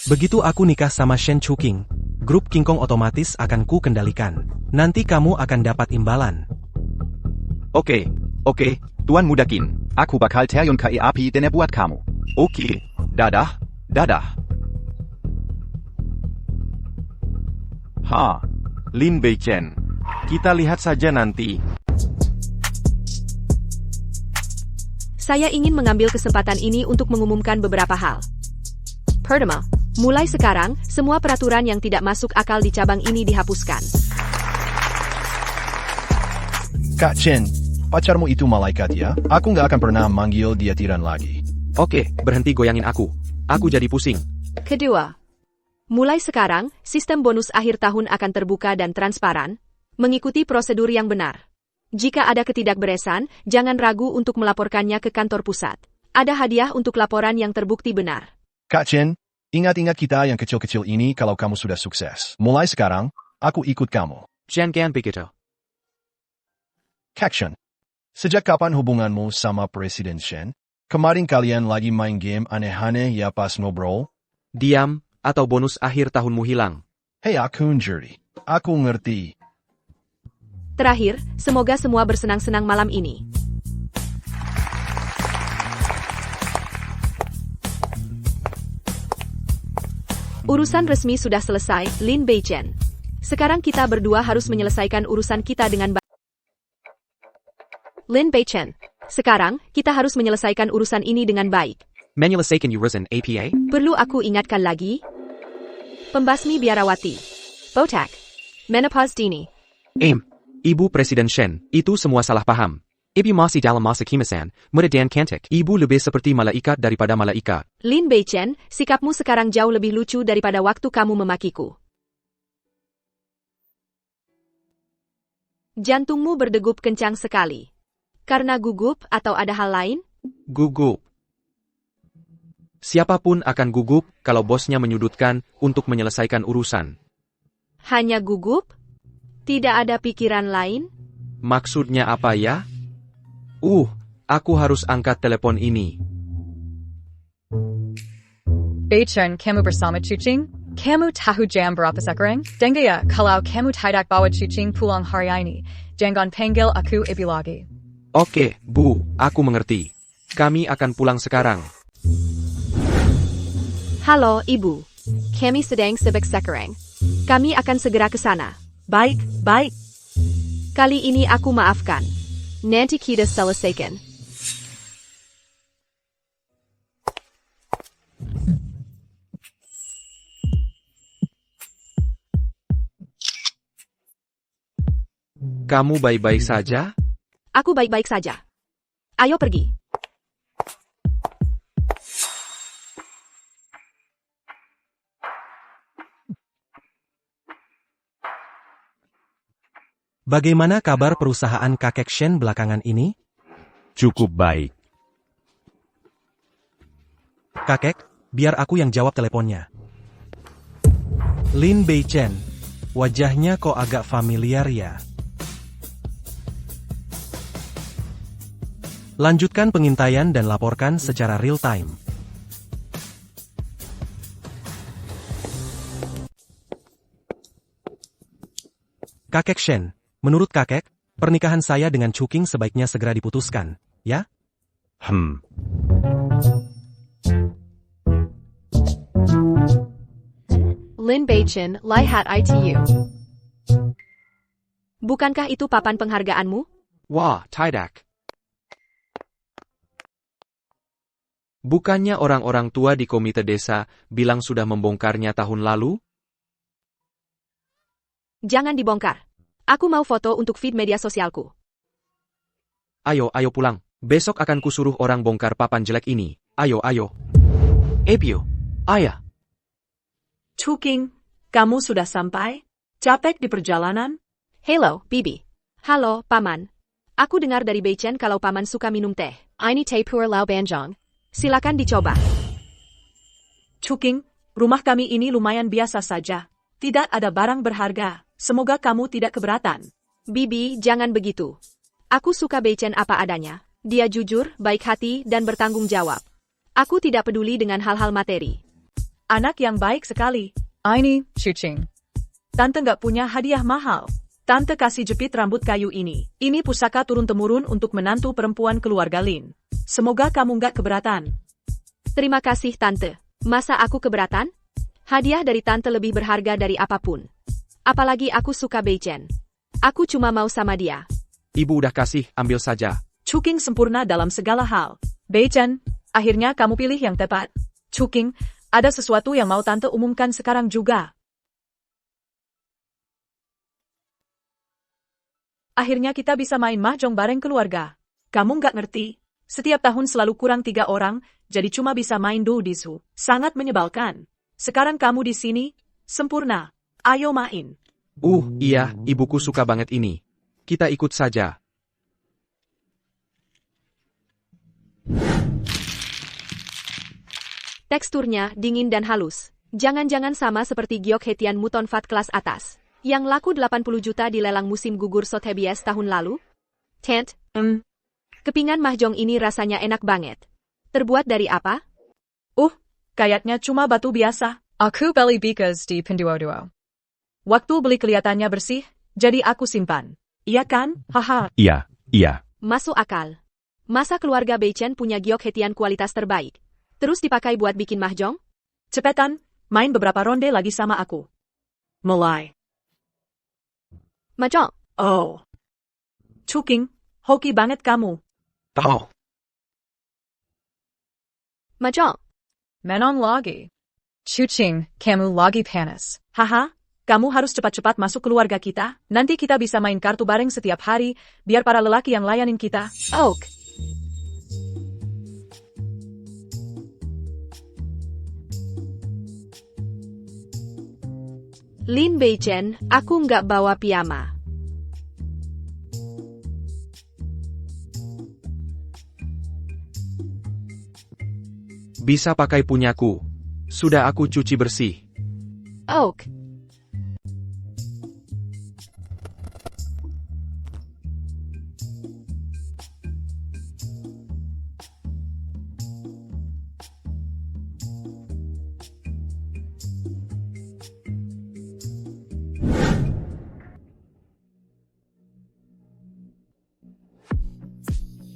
Begitu aku nikah sama Shen Chuking, grup King Kong otomatis akan ku kendalikan. Nanti kamu akan dapat imbalan. Oke, Tuan Muda Qin. aku bakal Taeyun ke api dan buat kamu. Oke, dadah, dadah. Ha, Lin Beichen. Kita lihat saja nanti. Saya ingin mengambil kesempatan ini untuk mengumumkan beberapa hal. Pertama, mulai sekarang, semua peraturan yang tidak masuk akal di cabang ini dihapuskan. Kak Chen, pacarmu itu malaikat ya? Aku nggak akan pernah manggil dia tiran lagi. Oke, berhenti goyangin aku. Aku jadi pusing. Kedua, mulai sekarang, sistem bonus akhir tahun akan terbuka dan transparan, mengikuti prosedur yang benar. Jika ada ketidakberesan, jangan ragu untuk melaporkannya ke kantor pusat. Ada hadiah untuk laporan yang terbukti benar. Kak Chen, ingat-ingat kita yang kecil-kecil ini kalau kamu sudah sukses. Mulai sekarang, aku ikut kamu. Jangan begitu. Kak Chen, sejak kapan hubunganmu sama Presiden Shen? Kemarin kalian lagi main game aneh-aneh ya pas ngobrol? Diam, atau bonus akhir tahunmu hilang. Hei akun juri, aku ngerti. Terakhir, semoga semua bersenang-senang malam ini. Urusan resmi sudah selesai, Lin Beichen. Sekarang kita berdua harus menyelesaikan urusan kita dengan baik. Lin Beichen, sekarang kita harus menyelesaikan urusan ini dengan baik. Menyelesaikan urusan APA? Perlu aku ingatkan lagi? Pembasmi biarawati. Botak. Menopause dini. Ibu Presiden Shen, itu semua salah paham. Ibu masih dalam masa kimasan, muda dan cantik. Ibu lebih seperti malaikat daripada malaikat. Lin Beichen, sikapmu sekarang jauh lebih lucu daripada waktu kamu memakiku. Jantungmu berdegup kencang sekali. Karena gugup atau ada hal lain? Gugup. Siapapun akan gugup kalau bosnya menyudutkan untuk menyelesaikan urusan. Hanya gugup? Tidak ada pikiran lain? Maksudnya apa ya? Aku harus angkat telepon ini. Beichen, kamu bersama Chuching? Kamu tahu jam berapa sekarang? Dengar kalau kamu tidak bawa Chuching pulang hari ini, jangan panggil aku ibu lagi. Oke, Bu, aku mengerti. Kami akan pulang sekarang. Halo, Ibu. Kami sedang sibuk sekarang. Kami akan segera ke sana. Baik. Kali ini aku maafkan. Nanti kita selesaikan. Kamu baik-baik saja? Aku baik-baik saja. Ayo pergi. Bagaimana kabar perusahaan kakek Shen belakangan ini? Cukup baik. Kakek, biar aku yang jawab teleponnya. Lin Beichen. Wajahnya kok agak familiar ya? Lanjutkan pengintaian dan laporkan secara real time. Kakek Shen, menurut kakek, pernikahan saya dengan Chuking sebaiknya segera diputuskan, ya? Lin Beichen, lihat ITU. Bukankah itu papan penghargaanmu? Wah, tidak. Bukannya orang-orang tua di komite desa bilang sudah membongkarnya tahun lalu? Jangan dibongkar. Aku mau foto untuk feed media sosialku. Ayo pulang. Besok akan kusuruh orang bongkar papan jelek ini. Ayo. Epio, ayah. Chuking, kamu sudah sampai? Capek di perjalanan? Hello, Bibi. Halo, Paman. Aku dengar dari Beichen kalau Paman suka minum teh. Ini teh pur Lao Banjong. Silakan dicoba. Chuking, rumah kami ini lumayan biasa saja. Tidak ada barang berharga. Semoga kamu tidak keberatan. Bibi, jangan begitu. Aku suka Beichen apa adanya. Dia jujur, baik hati, dan bertanggung jawab. Aku tidak peduli dengan hal-hal materi. Anak yang baik sekali. Ini, Chuching. Tante nggak punya hadiah mahal. Tante kasih jepit rambut kayu ini. Ini pusaka turun-temurun untuk menantu perempuan keluarga Lin. Semoga kamu nggak keberatan. Terima kasih, Tante. Masa aku keberatan? Hadiah dari Tante lebih berharga dari apapun. Apalagi aku suka Beichen. Aku cuma mau sama dia. Ibu udah kasih, ambil saja. Chuking sempurna dalam segala hal. Beichen, akhirnya kamu pilih yang tepat. Chuking, ada sesuatu yang mau Tante umumkan sekarang juga. Akhirnya kita bisa main mahjong bareng keluarga. Kamu nggak ngerti? Setiap tahun selalu kurang 3 orang, jadi cuma bisa main do-disu. Sangat menyebalkan. Sekarang kamu di sini, sempurna. Ayo main. Iya, ibuku suka banget ini. Kita ikut saja. Teksturnya dingin dan halus. Jangan-jangan sama seperti giok hetian Muton Fat kelas atas. Yang laku 80 juta di lelang musim gugur Sotheby's tahun lalu? Tent, Kepingan mahjong ini rasanya enak banget. Terbuat dari apa? Kayaknya cuma batu biasa. Aku beli bikas di Pinduoduo. Waktu beli kelihatannya bersih, jadi aku simpan. Iya kan? Haha. Iya. Masuk akal. Masa keluarga Beichen punya giok hetian kualitas terbaik? Terus dipakai buat bikin mahjong? Cepetan, main beberapa ronde lagi sama aku. Mulai. Mahjong. Chuking, hoki banget kamu. Tahu. Mahjong. Menon lagi. Chuching, kamu lagi panas. Haha, kamu harus cepat-cepat masuk keluarga kita. Nanti kita bisa main kartu bareng setiap hari, biar para lelaki yang layanin kita. Lin Beichen, aku nggak bawa piyama. Bisa pakai punyaku. Sudah aku cuci bersih.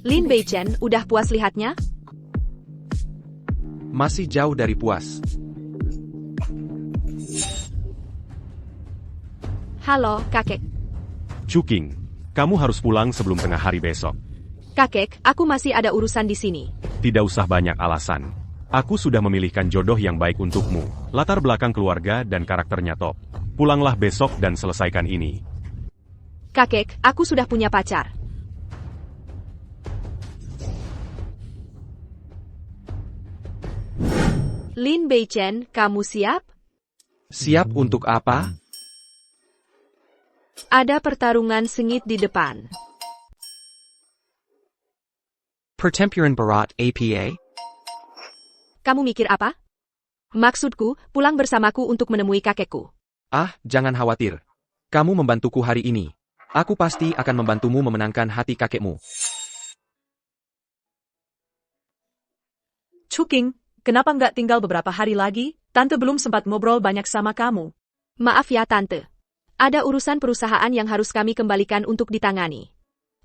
Lin Beichen, udah puas lihatnya? Masih jauh dari puas. Halo, kakek. Chuking, kamu harus pulang sebelum tengah hari besok. Kakek, aku masih ada urusan di sini. Tidak usah banyak alasan. Aku sudah memilihkan jodoh yang baik untukmu. Latar belakang keluarga dan karakternya top. Pulanglah besok dan selesaikan ini. Kakek, aku sudah punya pacar. Lin Beichen, kamu siap? Siap untuk apa? Ada pertarungan sengit di depan. Pertempuran berat APA? Kamu mikir apa? Maksudku, pulang bersamaku untuk menemui kakekku. Jangan khawatir. Kamu membantuku hari ini. Aku pasti akan membantumu memenangkan hati kakekmu. Chuking, kenapa nggak tinggal beberapa hari lagi? Tante belum sempat ngobrol banyak sama kamu. Maaf ya, Tante. Ada urusan perusahaan yang harus kami kembalikan untuk ditangani.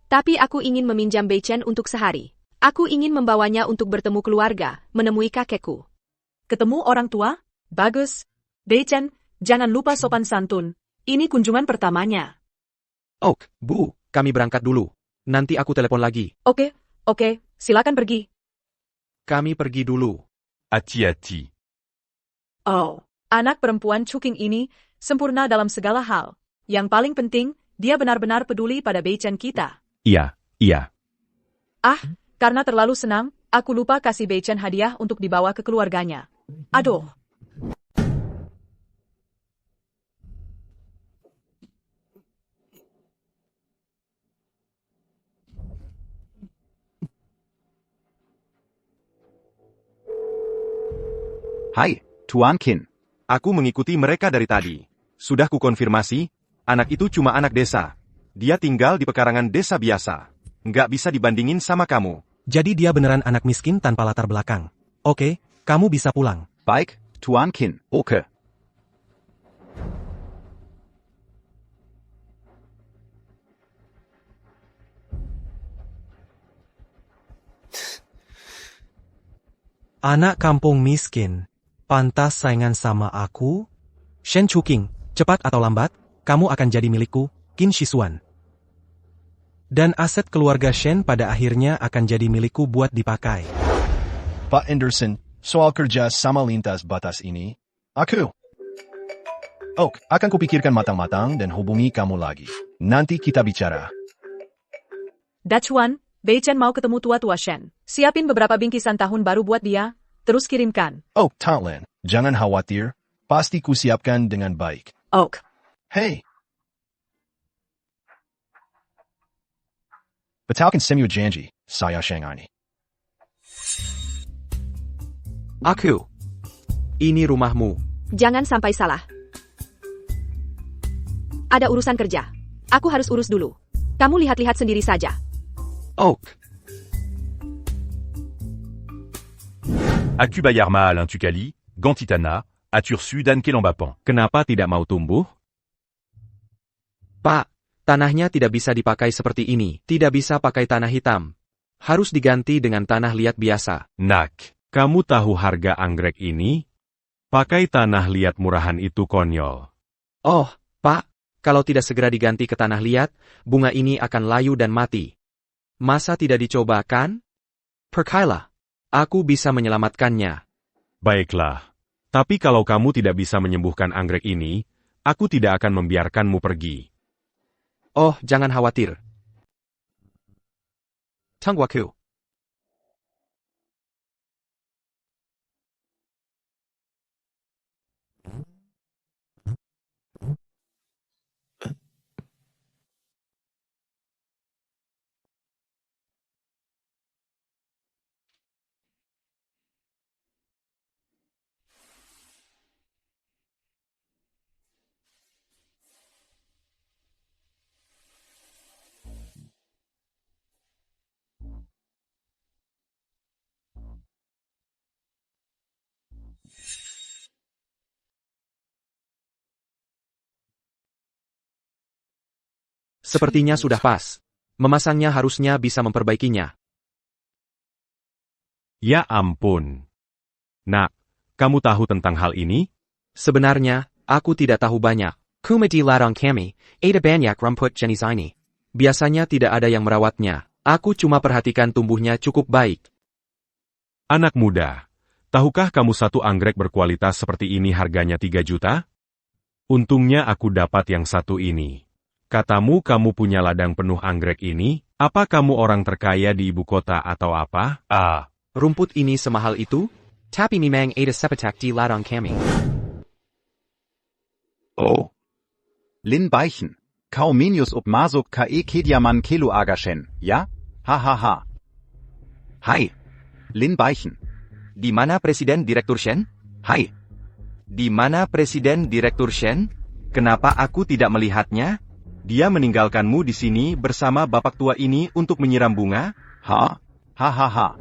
Tapi aku ingin meminjam Beichen untuk sehari. Aku ingin membawanya untuk bertemu keluarga, menemui kakekku. Ketemu orang tua? Bagus. Beichen, jangan lupa sopan santun. Ini kunjungan pertamanya. Bu, kami berangkat dulu. Nanti aku telepon lagi. Oke, silakan pergi. Kami pergi dulu. Hati-hati. Anak perempuan Chuking ini sempurna dalam segala hal. Yang paling penting, dia benar-benar peduli pada Beichen kita. Iya, iya. Ah, karena terlalu senang, aku lupa kasih Beichen hadiah untuk dibawa ke keluarganya. Aduh. Hai, Tuan Qin. Aku mengikuti mereka dari tadi. Sudah kukonfirmasi, anak itu cuma anak desa. Dia tinggal di pekarangan desa biasa. Nggak bisa dibandingin sama kamu. Jadi dia beneran anak miskin tanpa latar belakang. Oke, kamu bisa pulang. Baik, Tuan Qin. Oke. Anak kampung miskin. Pantas saingan sama aku? Shen Chuking, cepat atau lambat, kamu akan jadi milikku, Qin Shisuan. Dan aset keluarga Shen pada akhirnya akan jadi milikku buat dipakai. Pak Anderson, soal kerja sama lintas batas ini, aku. Akan kupikirkan matang-matang dan hubungi kamu lagi. Nanti kita bicara. Dachuan, Beichen mau ketemu tua-tua Shen. Siapin beberapa bingkisan tahun baru buat dia, terus kirimkan. Talen, jangan khawatir. Pasti kusiapkan dengan baik. Hey. Batalkan semua janji, saya Shanghai. Aku. Ini rumahmu. Jangan sampai salah. Ada urusan kerja. Aku harus urus dulu. Kamu lihat-lihat sendiri saja. Aku bayar mahal un Tukali, Gantitana, Atursu dan Kelambapan. Kenapa tidak mau tumbuh? Pak, tanahnya tidak bisa dipakai seperti ini. Tidak bisa pakai tanah hitam. Harus diganti dengan tanah liat biasa. Nak, kamu tahu harga anggrek ini? Pakai tanah liat murahan itu konyol. Oh, Pak, kalau tidak segera diganti ke tanah liat, bunga ini akan layu dan mati. Masa tidak dicoba kan? Percayalah, aku bisa menyelamatkannya. Baiklah. Tapi kalau kamu tidak bisa menyembuhkan anggrek ini, aku tidak akan membiarkanmu pergi. Oh, jangan khawatir. Tunggu aku. Sepertinya sudah pas. Memasangnya harusnya bisa memperbaikinya. Ya ampun. Nak, kamu tahu tentang hal ini? Sebenarnya, aku tidak tahu banyak. Kumati ladang kami, ada banyak rumput jenis ini. Biasanya tidak ada yang merawatnya. Aku cuma perhatikan tumbuhnya cukup baik. Anak muda, tahukah kamu satu anggrek berkualitas seperti ini harganya 3 juta? Untungnya aku dapat yang satu ini. Katamu kamu punya ladang penuh anggrek ini, apa kamu orang terkaya di ibu kota atau apa? Rumput ini semahal itu? Tapi memang ada sepetak di ladang kami. Lin Beichen. Kau minius up masuk ke kediaman kelu agashen, ya? Hahaha. Hai. Lin Beichen. Di mana Presiden Direktur Shen? Hai. Di mana Presiden Direktur Shen? Kenapa aku tidak melihatnya? Dia meninggalkanmu di sini bersama bapak tua ini untuk menyiram bunga? Hahaha.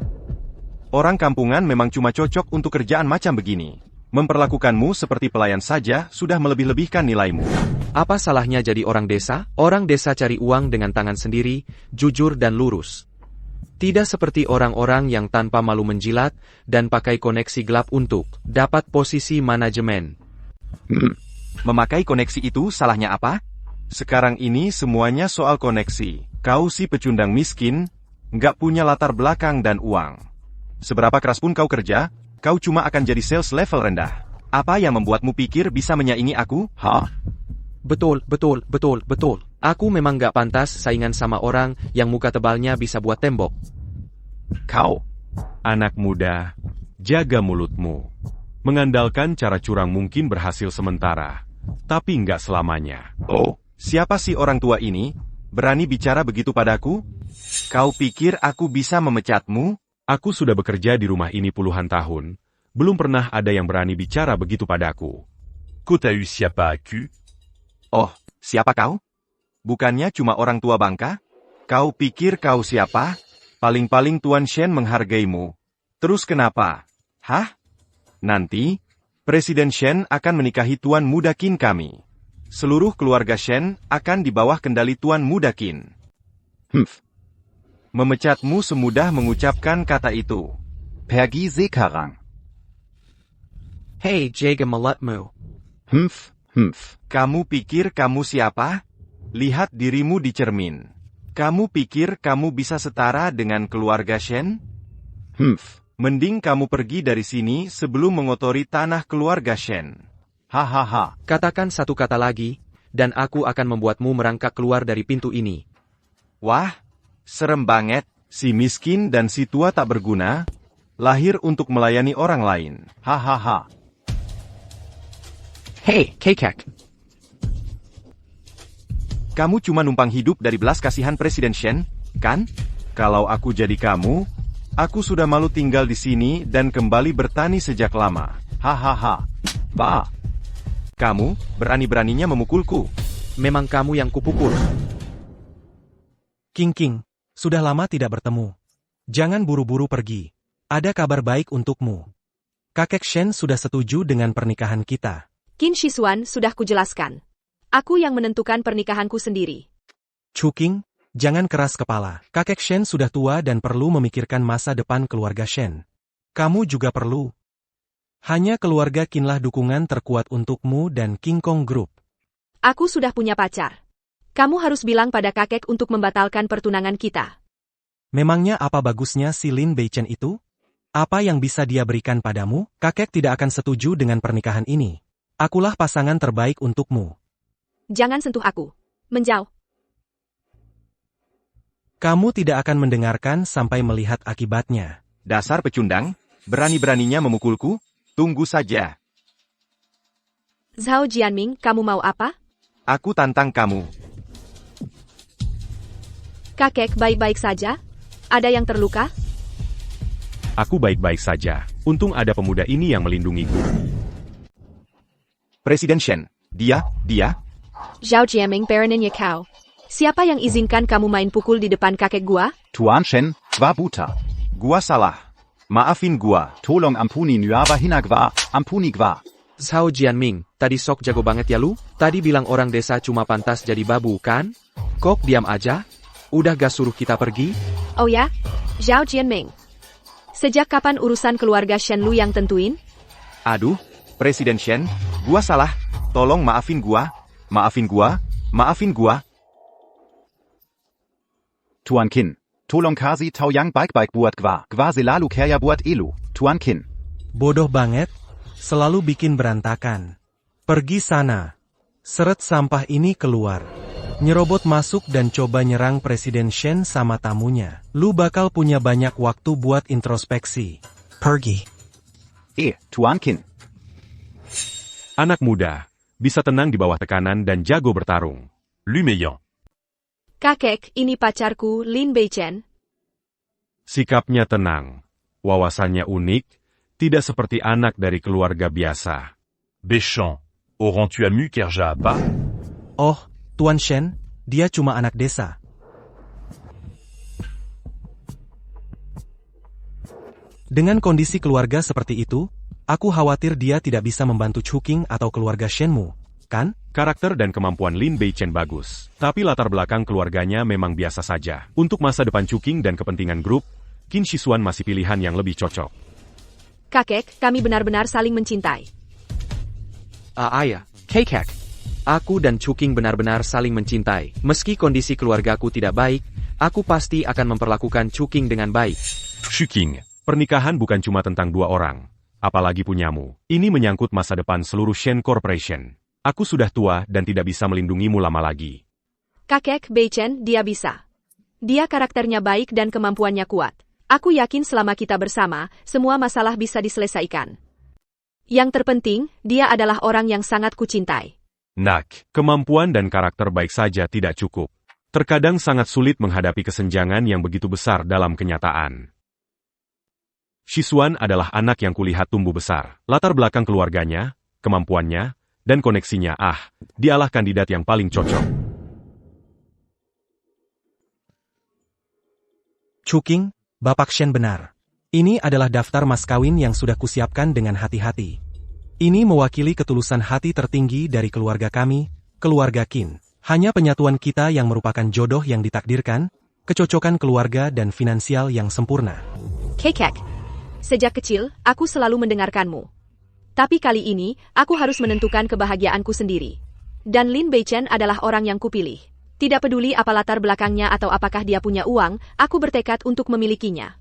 Orang kampungan memang cuma cocok untuk kerjaan macam begini. Memperlakukanmu seperti pelayan saja sudah melebih-lebihkan nilaimu. Apa salahnya jadi orang desa? Orang desa cari uang dengan tangan sendiri, jujur dan lurus. Tidak seperti orang-orang yang tanpa malu menjilat dan pakai koneksi gelap untuk dapat posisi manajemen. Memakai koneksi itu salahnya apa? Sekarang ini semuanya soal koneksi. Kau si pecundang miskin, nggak punya latar belakang dan uang. Seberapa keras pun kau kerja, kau cuma akan jadi sales level rendah. Apa yang membuatmu pikir bisa menyaingi aku? Betul. Aku memang gak pantas saingan sama orang yang muka tebalnya bisa buat tembok. Kau. Anak muda, jaga mulutmu. Mengandalkan cara curang mungkin berhasil sementara, tapi nggak selamanya. Oh, Siapa sih orang tua ini? Berani bicara begitu padaku? Kau pikir aku bisa memecatmu? Aku sudah bekerja di rumah ini puluhan tahun, belum pernah ada yang berani bicara begitu padaku. Oh, siapa kau? Bukannya cuma orang tua bangka? Kau pikir kau siapa? Paling-paling Tuan Shen menghargaimu. Terus kenapa? Hah? Nanti, Presiden Shen akan menikahi Tuan Muda Qin kami. Seluruh keluarga Shen akan di bawah kendali Tuan Muda Qin. Memecatmu semudah mengucapkan kata itu. Pergi sekarang. Hei, jaga mulutmu. Kamu pikir kamu siapa? Lihat dirimu di cermin. Kamu pikir kamu bisa setara dengan keluarga Shen? Mending kamu pergi dari sini sebelum mengotori tanah keluarga Shen. Hahaha. Katakan satu kata lagi, dan aku akan membuatmu merangkak keluar dari pintu ini. Wah, serem banget. Si miskin dan si tua tak berguna, lahir untuk melayani orang lain. Hahaha. Hei, Kakek. Kamu cuma numpang hidup dari belas kasihan Presiden Shen, kan? Kalau aku jadi kamu, aku sudah malu tinggal di sini dan kembali bertani sejak lama. Hahaha. Bah. Kamu berani-beraninya memukulku. Memang kamu yang kupukul. King, sudah lama tidak bertemu. Jangan buru-buru pergi. Ada kabar baik untukmu. Kakek Shen sudah setuju dengan pernikahan kita. Qin Shisuan sudah kujelaskan. Aku yang menentukan pernikahanku sendiri. Chuking, jangan keras kepala. Kakek Shen sudah tua dan perlu memikirkan masa depan keluarga Shen. Kamu juga perlu. Hanya keluarga Qinlah dukungan terkuat untukmu dan King Kong Group. Aku sudah punya pacar. Kamu harus bilang pada kakek untuk membatalkan pertunangan kita. Memangnya apa bagusnya si Lin Beichen itu? Apa yang bisa dia berikan padamu? Kakek tidak akan setuju dengan pernikahan ini. Akulah pasangan terbaik untukmu. Jangan sentuh aku. Menjauh. Kamu tidak akan mendengarkan sampai melihat akibatnya. Dasar pecundang, berani-beraninya memukulku? Tunggu saja. Zhao Jianming, kamu mau apa? Aku tantang kamu. Kakek baik-baik saja? Ada yang terluka? Aku baik-baik saja. Untung ada pemuda ini yang melindungiku. Presiden Shen, dia. Zhao Jianming Baronin Yakao. Siapa yang izinkan kamu main pukul di depan kakek gua? Tuan Shen, gua buta. Gua salah. Maafin gua. Tolong ampuni nyaba hina gua. Ampuni gua. Zhao Jianming, tadi sok jago banget ya lu? Tadi bilang orang desa cuma pantas jadi babu, kan? Kok diam aja? Udah gak suruh kita pergi? Oh ya? Zhao Jianming. Sejak kapan urusan keluarga Shen lu yang tentuin? Aduh, Presiden Shen, gua salah. Tolong maafin gua. Maafin gua. Tuan Qin. Tolong kasih tahu yang baik-baik buat gua. Gua selalu kaya buat elu. Tuan Qin. Bodoh banget. Selalu bikin berantakan. Pergi sana. Seret sampah ini keluar. Nyerobot masuk dan coba nyerang Presiden Shen sama tamunya. Lu bakal punya banyak waktu buat introspeksi. Pergi. Tuan Qin. Anak muda, bisa tenang di bawah tekanan dan jago bertarung. Lumeyan. Kakek, ini pacarku, Lin Beichen. Sikapnya tenang. Wawasannya unik, tidak seperti anak dari keluarga biasa. Béchamp, auras-tu amu Kerja apa? Oh, Tuan Shen, dia cuma anak desa. Dengan kondisi keluarga seperti itu, aku khawatir dia tidak bisa membantu Chuking atau keluarga Shenmu, kan? Karakter dan kemampuan Lin Beichen bagus, tapi latar belakang keluarganya memang biasa saja. Untuk masa depan Chuking dan kepentingan grup, Qin Shisuan masih pilihan yang lebih cocok. Kakek, kami benar-benar saling mencintai. Ayah, Kakek. Aku dan Chuking benar-benar saling mencintai. Meski kondisi keluargaku tidak baik, aku pasti akan memperlakukan Chuking dengan baik. Chuking, pernikahan bukan cuma tentang dua orang, apalagi punyamu. Ini menyangkut masa depan seluruh Shen Corporation. Aku sudah tua dan tidak bisa melindungimu lama lagi. Kakek Beichen, dia bisa. Dia karakternya baik dan kemampuannya kuat. Aku yakin selama kita bersama, semua masalah bisa diselesaikan. Yang terpenting, dia adalah orang yang sangat kucintai. Nak, kemampuan dan karakter baik saja tidak cukup. Terkadang sangat sulit menghadapi kesenjangan yang begitu besar dalam kenyataan. Shisuan adalah anak yang kulihat tumbuh besar. Latar belakang keluarganya, kemampuannya, dan koneksinya, dialah kandidat yang paling cocok. Chuking, Bapak Shen benar. Ini adalah daftar mas kawin yang sudah kusiapkan dengan hati-hati. Ini mewakili ketulusan hati tertinggi dari keluarga kami, keluarga Qin. Hanya penyatuan kita yang merupakan jodoh yang ditakdirkan, kecocokan keluarga dan finansial yang sempurna. Kakek, sejak kecil, aku selalu mendengarkanmu. Tapi kali ini, aku harus menentukan kebahagiaanku sendiri. Dan Lin Beichen adalah orang yang kupilih. Tidak peduli apa latar belakangnya atau apakah dia punya uang, aku bertekad untuk memilikinya.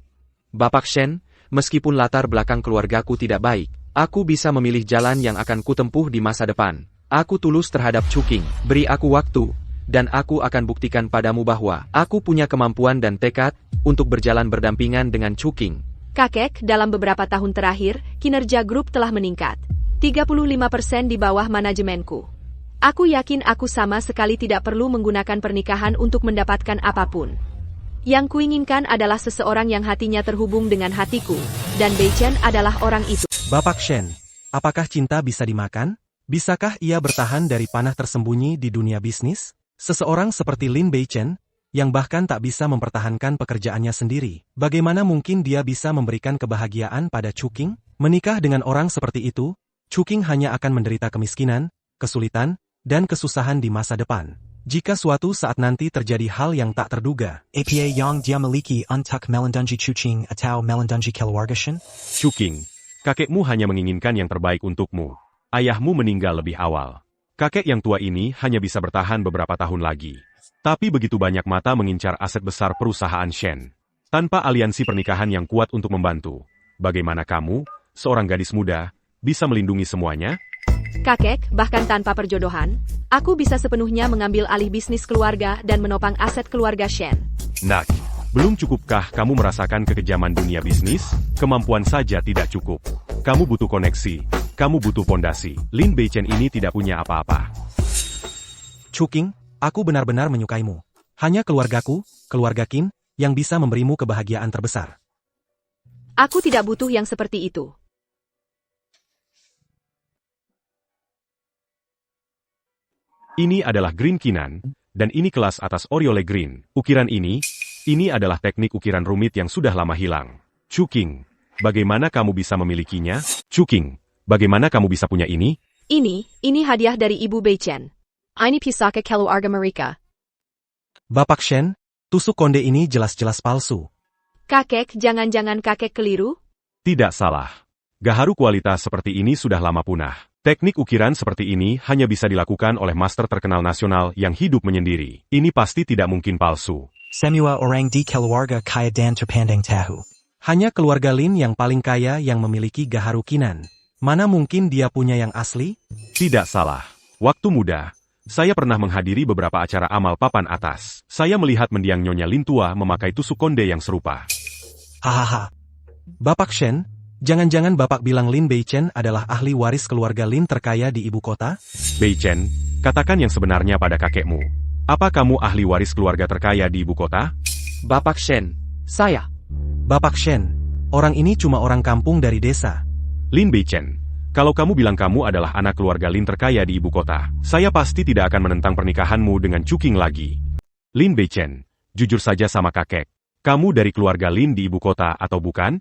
Bapak Shen, meskipun latar belakang keluargaku tidak baik, aku bisa memilih jalan yang akan kutempuh di masa depan. Aku tulus terhadap Chuking, beri aku waktu, dan aku akan buktikan padamu bahwa aku punya kemampuan dan tekad untuk berjalan berdampingan dengan Chuking. Kakek, dalam beberapa tahun terakhir, kinerja grup telah meningkat. 35% di bawah manajemenku. Aku yakin aku sama sekali tidak perlu menggunakan pernikahan untuk mendapatkan apapun. Yang kuinginkan adalah seseorang yang hatinya terhubung dengan hatiku, dan Beichen adalah orang itu. Bapak Shen, apakah cinta bisa dimakan? Bisakah ia bertahan dari panah tersembunyi di dunia bisnis? Seseorang seperti Lin Beichen, yang bahkan tak bisa mempertahankan pekerjaannya sendiri, bagaimana mungkin dia bisa memberikan kebahagiaan pada Chuking? Menikah dengan orang seperti itu, Chuking hanya akan menderita kemiskinan, kesulitan, dan kesusahan di masa depan. Jika suatu saat nanti terjadi hal yang tak terduga. APA yang dia miliki untuk melindungi Chuking atau melindungi keluarga Shen? Chuking, kakekmu hanya menginginkan yang terbaik untukmu. Ayahmu meninggal lebih awal. Kakek yang tua ini hanya bisa bertahan beberapa tahun lagi. Tapi begitu banyak mata mengincar aset besar perusahaan Shen. Tanpa aliansi pernikahan yang kuat untuk membantu, bagaimana kamu, seorang gadis muda, bisa melindungi semuanya? Kakek, bahkan tanpa perjodohan, aku bisa sepenuhnya mengambil alih bisnis keluarga dan menopang aset keluarga Shen. Nak, belum cukupkah kamu merasakan kekejaman dunia bisnis? Kemampuan saja tidak cukup. Kamu butuh koneksi, kamu butuh pondasi. Lin Beichen ini tidak punya apa-apa. Chuking, aku benar-benar menyukaimu. Hanya keluargaku, keluarga Qin, yang bisa memberimu kebahagiaan terbesar. Aku tidak butuh yang seperti itu. Ini adalah Green Qinan, dan ini kelas atas Oriole Green. Ukiran ini adalah teknik ukiran rumit yang sudah lama hilang. Chuking, bagaimana kamu bisa memilikinya? Chuking, bagaimana kamu bisa punya ini? Ini hadiah dari Ibu Beichen. Ini pusaka keluarga mereka. Bapak Shen, tusuk konde ini jelas-jelas palsu. Kakek, jangan-jangan kakek keliru? Tidak salah. Gaharu kualitas seperti ini sudah lama punah. Teknik ukiran seperti ini hanya bisa dilakukan oleh master terkenal nasional yang hidup menyendiri. Ini pasti tidak mungkin palsu. Semua orang di keluarga kaya dan terpandang tahu. Hanya keluarga Lin yang paling kaya yang memiliki Gaharu Qinan. Mana mungkin dia punya yang asli? Tidak salah. Waktu muda, saya pernah menghadiri beberapa acara amal papan atas. Saya melihat mendiang Nyonya Lin tua memakai tusuk konde yang serupa. Hahaha. Bapak Shen, jangan-jangan Bapak bilang Lin Beichen adalah ahli waris keluarga Lin terkaya di ibu kota? Beichen, katakan yang sebenarnya pada kakekmu. Apa kamu ahli waris keluarga terkaya di ibu kota? Bapak Shen, saya. Bapak Shen, orang ini cuma orang kampung dari desa. Lin Beichen, kalau kamu bilang kamu adalah anak keluarga Lin terkaya di ibu kota, saya pasti tidak akan menentang pernikahanmu dengan Chuking lagi. Lin Beichen, jujur saja sama kakek. Kamu dari keluarga Lin di ibu kota atau bukan?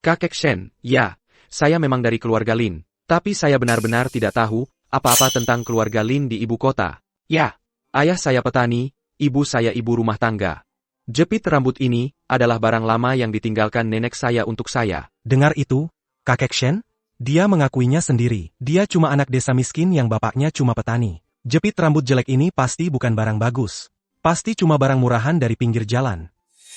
Kakek Shen, ya, saya memang dari keluarga Lin, tapi saya benar-benar tidak tahu apa-apa tentang keluarga Lin di ibu kota. Ya, ayah saya petani, ibu saya ibu rumah tangga. Jepit rambut ini adalah barang lama yang ditinggalkan nenek saya untuk saya. Dengar itu, kakek Shen? Dia mengakuinya sendiri. Dia cuma anak desa miskin yang bapaknya cuma petani. Jepit rambut jelek ini pasti bukan barang bagus. Pasti cuma barang murahan dari pinggir jalan.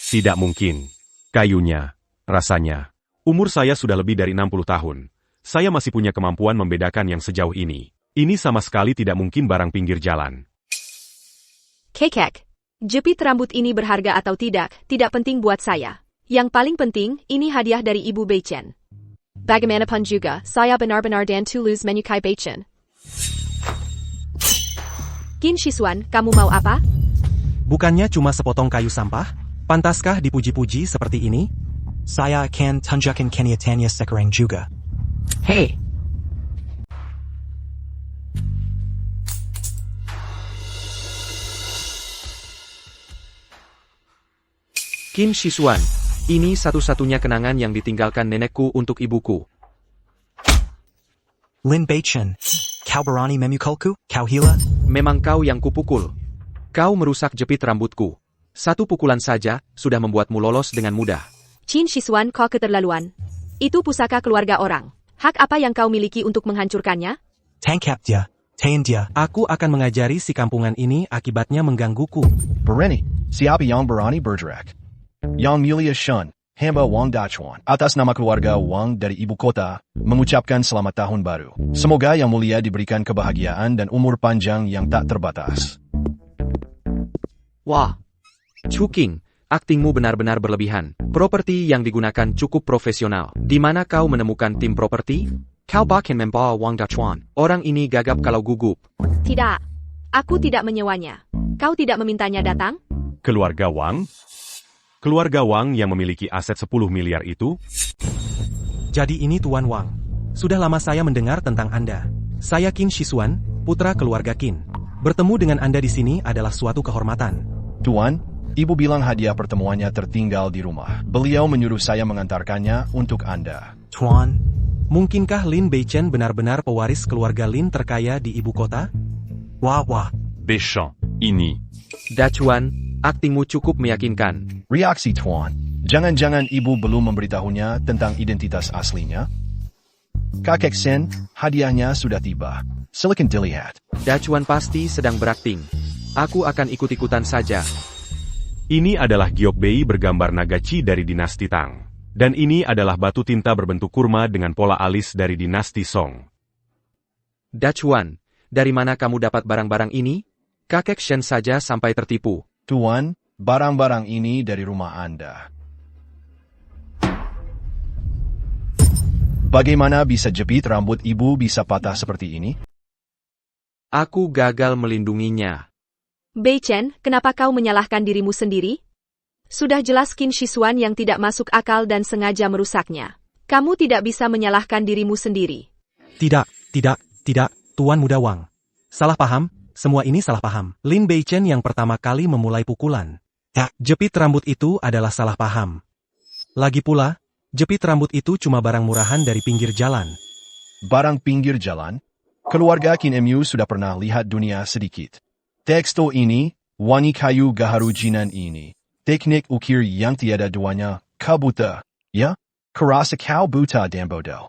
Tidak mungkin. Kayunya, rasanya. Umur saya sudah lebih dari 60 tahun. Saya masih punya kemampuan membedakan yang sejauh ini. Ini sama sekali tidak mungkin barang pinggir jalan. Kekek. Jepit rambut ini berharga atau tidak penting buat saya. Yang paling penting, ini hadiah dari Ibu Beichen. Bagaimanapun juga, saya benar-benar dan tulus menyukai Beichen. Qin Shisuan, kamu mau apa? Bukannya cuma sepotong kayu sampah? Pantaskah dipuji-puji seperti ini? Saya akan tunjukkan kenyataannya sekarang juga. Hei! Qin Shisuan, ini satu-satunya kenangan yang ditinggalkan nenekku untuk ibuku. Lin Beichen, kau berani memukulku, kau hila? Memang kau yang kupukul. Kau merusak jepit rambutku. Satu pukulan saja, sudah membuatmu lolos dengan mudah. Qin Shisuan, kau keterlaluan. Itu pusaka keluarga orang. Hak apa yang kau miliki untuk menghancurkannya? Tangkap dia, tahan dia. Aku akan mengajari si kampungan ini akibatnya menggangguku. Berani, siapa yang berani bergerak? Yang Mulia Shun, hamba Wang Dachuan, atas nama keluarga Wang dari ibu kota, mengucapkan selamat tahun baru. Semoga Yang Mulia diberikan kebahagiaan dan umur panjang yang tak terbatas. Wah, Chuking, aktingmu benar-benar berlebihan. Properti yang digunakan cukup profesional. Di mana kau menemukan tim properti? Kau bahkan membawa Wang Dachuan. Orang ini gagap kalau gugup. Tidak. Aku tidak menyewanya. Kau tidak memintanya datang? Keluarga Wang? Keluarga Wang yang memiliki aset 10 miliar itu? Jadi ini Tuan Wang. Sudah lama saya mendengar tentang Anda. Saya Qin Shisuan, putra keluarga Qin. Bertemu dengan Anda di sini adalah suatu kehormatan. Tuan, Ibu bilang hadiah pertemuannya tertinggal di rumah. Beliau menyuruh saya mengantarkannya untuk Anda. Tuan, mungkinkah Lin Beichen benar-benar pewaris keluarga Lin terkaya di ibu kota? Wah. Beichen, ini. Dachuan, aktingmu cukup meyakinkan. Reaksi Tuan. Jangan-jangan ibu belum memberitahunya tentang identitas aslinya? Kakek Sen, hadiahnya sudah tiba. Silakan dilihat. Dachuan pasti sedang berakting. Aku akan ikut-ikutan saja. Ini adalah Gyokbei bergambar naga Qi dari dinasti Tang. Dan ini adalah batu tinta berbentuk kurma dengan pola alis dari dinasti Song. Dachuan, dari mana kamu dapat barang-barang ini? Kakek Shen saja sampai tertipu. Tuan, barang-barang ini dari rumah Anda. Bagaimana bisa jepit rambut ibu bisa patah seperti ini? Aku gagal melindunginya. Beichen, kenapa kau menyalahkan dirimu sendiri? Sudah jelas Qin Shisuan yang tidak masuk akal dan sengaja merusaknya. Kamu tidak bisa menyalahkan dirimu sendiri. Tidak, Tuan Muda Wang. Salah paham, semua ini salah paham. Lin Beichen yang pertama kali memulai pukulan. Jepit rambut itu adalah salah paham. Lagi pula, jepit rambut itu cuma barang murahan dari pinggir jalan. Barang pinggir jalan? Keluarga Qin Mu sudah pernah lihat dunia sedikit. Tekstil ini, wangi kayu gaharu jinan ini. Teknik ukir yang tiada duanya, kau buta. Ya? Kerasa kau buta dan bodoh.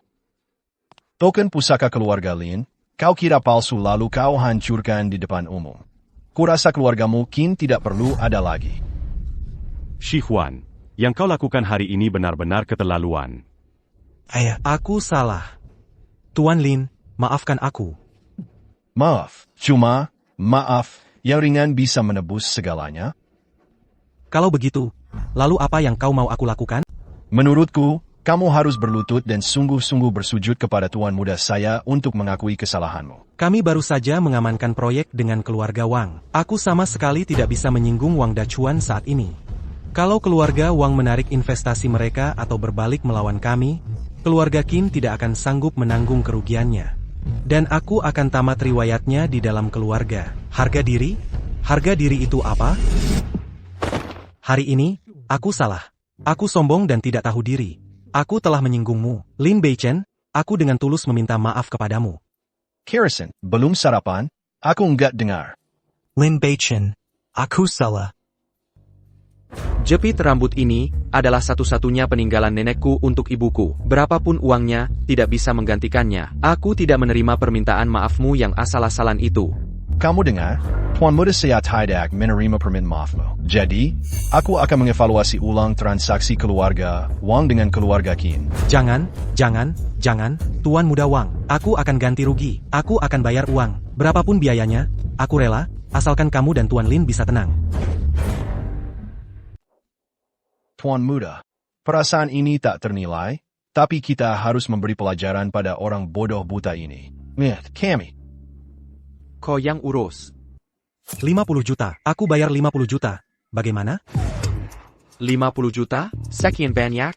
Token pusaka keluarga Lin, kau kira palsu lalu kau hancurkan di depan umum. Kurasa keluargamu Qin tidak perlu ada lagi. Shihuan, yang kau lakukan hari ini benar-benar keterlaluan. Aku salah. Tuan Lin, maafkan aku. Maaf, cuma, maaf, yang ringan bisa menebus segalanya? Kalau begitu, lalu apa yang kau mau aku lakukan? Menurutku, kamu harus berlutut dan sungguh-sungguh bersujud kepada Tuan Muda saya untuk mengakui kesalahanmu. Kami baru saja mengamankan proyek dengan keluarga Wang. Aku sama sekali tidak bisa menyinggung Wang Dachuan saat ini. Kalau keluarga Wang menarik investasi mereka atau berbalik melawan kami, keluarga Qin tidak akan sanggup menanggung kerugiannya. Dan aku akan tamat riwayatnya di dalam keluarga. Harga diri? Harga diri itu apa? Hari ini, aku salah. Aku sombong dan tidak tahu diri. Aku telah menyinggungmu. Lin Beichen, aku dengan tulus meminta maaf kepadamu. Harrison, belum sarapan? Aku enggak dengar. Lin Beichen, aku salah. Jepit rambut ini adalah satu-satunya peninggalan nenekku untuk ibuku. Berapapun uangnya, tidak bisa menggantikannya. Aku tidak menerima permintaan maafmu yang asal-asalan itu. Kamu dengar? Tuan Muda saya tidak menerima permintaan maafmu. Jadi, aku akan mengevaluasi ulang transaksi keluarga Wang dengan keluarga Qin. Jangan, Tuan Muda Wang. Aku akan ganti rugi. Aku akan bayar uang. Berapapun biayanya, aku rela, asalkan kamu dan Tuan Lin bisa tenang. Tuan Muda, perasaan ini tak ternilai, tapi kita harus memberi pelajaran pada orang bodoh buta ini. Kami. Kau yang urus. 50 juta. Aku bayar 50 juta. Bagaimana? 50 juta? Sekian banyak?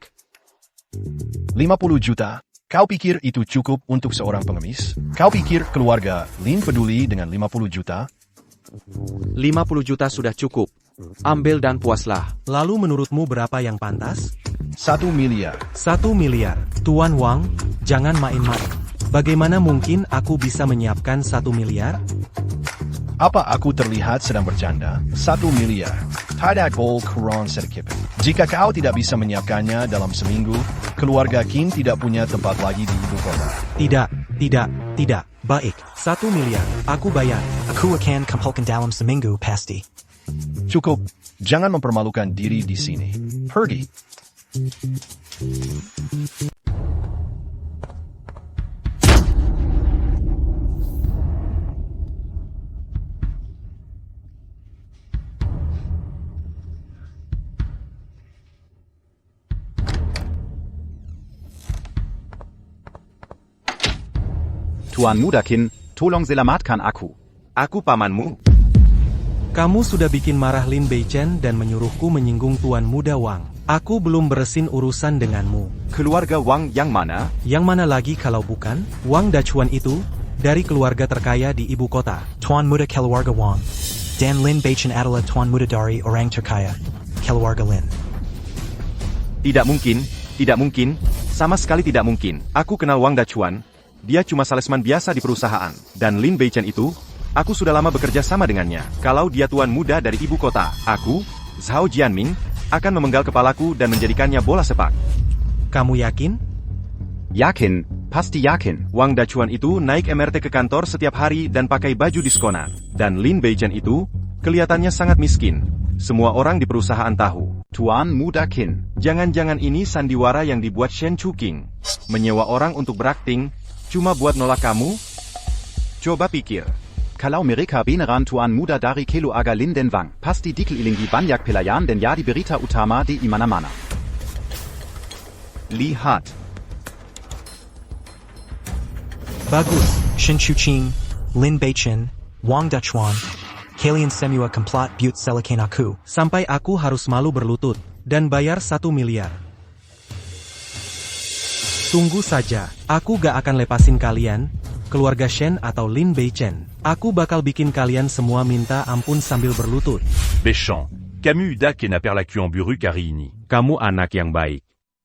50 juta? Kau pikir itu cukup untuk seorang pengemis? Kau pikir keluarga Lin peduli dengan 50 juta? 50 juta sudah cukup. Ambil dan puaslah. Lalu menurutmu berapa yang pantas? 1 miliar. 1 miliar. Tuan Wang, jangan main-main. Bagaimana mungkin aku bisa menyiapkan 1 miliar? Apa aku terlihat sedang bercanda? 1 miliar. Tidak kurang sedikit. Jika kau tidak bisa menyiapkannya dalam seminggu, keluarga Qin tidak punya tempat lagi di ibu kota. Tidak. Baik, 1 miliar. Aku bayar. Aku akan kumpulkan dalam seminggu pasti. Cukup. Jangan mempermalukan diri di sini. Pergi. Tuan Muda Qin, tolong selamatkan aku. Aku pamanmu. Kamu sudah bikin marah Lin Beichen dan menyuruhku menyinggung Tuan Muda Wang. Aku belum beresin urusan denganmu. Keluarga Wang yang mana? Yang mana lagi kalau bukan? Wang Dachuan itu, dari keluarga terkaya di ibu kota. Tuan Muda keluarga Wang. Dan Lin Beichen adalah Tuan Muda dari orang terkaya. Keluarga Lin. Tidak mungkin, sama sekali tidak mungkin. Aku kenal Wang Dachuan. Dia cuma salesman biasa di perusahaan. Dan Lin Beichen itu, aku sudah lama bekerja sama dengannya. Kalau dia tuan muda dari ibu kota, aku, Zhao Jianming, akan memenggal kepalaku dan menjadikannya bola sepak. Kamu yakin? Yakin, pasti yakin. Wang Dachuan itu naik MRT ke kantor setiap hari dan pakai baju diskonan. Dan Lin Beichen itu, kelihatannya sangat miskin. Semua orang di perusahaan tahu. Tuan Muda Qin. Jangan-jangan ini sandiwara yang dibuat Shen Chuking. Menyewa orang untuk berakting, cuma buat nolak kamu? Coba pikir. Kalau mereka beneran Tuan Muda dari keluarga Lin dan Wang, pasti dikelilingi banyak pelayan dan jadi berita utama di mana-mana. Lihat. Bagus. Shen Chuqing, Lin Beichen, Wang Dachuan. Kalian semua komplit buat selakin aku. Sampai aku harus malu berlutut dan bayar 1 miliar. Tunggu saja, aku gak akan lepasin kalian, keluarga Shen atau Lin Beichen. Aku bakal bikin kalian semua minta ampun sambil berlutut. Béchamp, Camus Dak et Naper la Cuan Buru Karini. Kamu anak yang baik.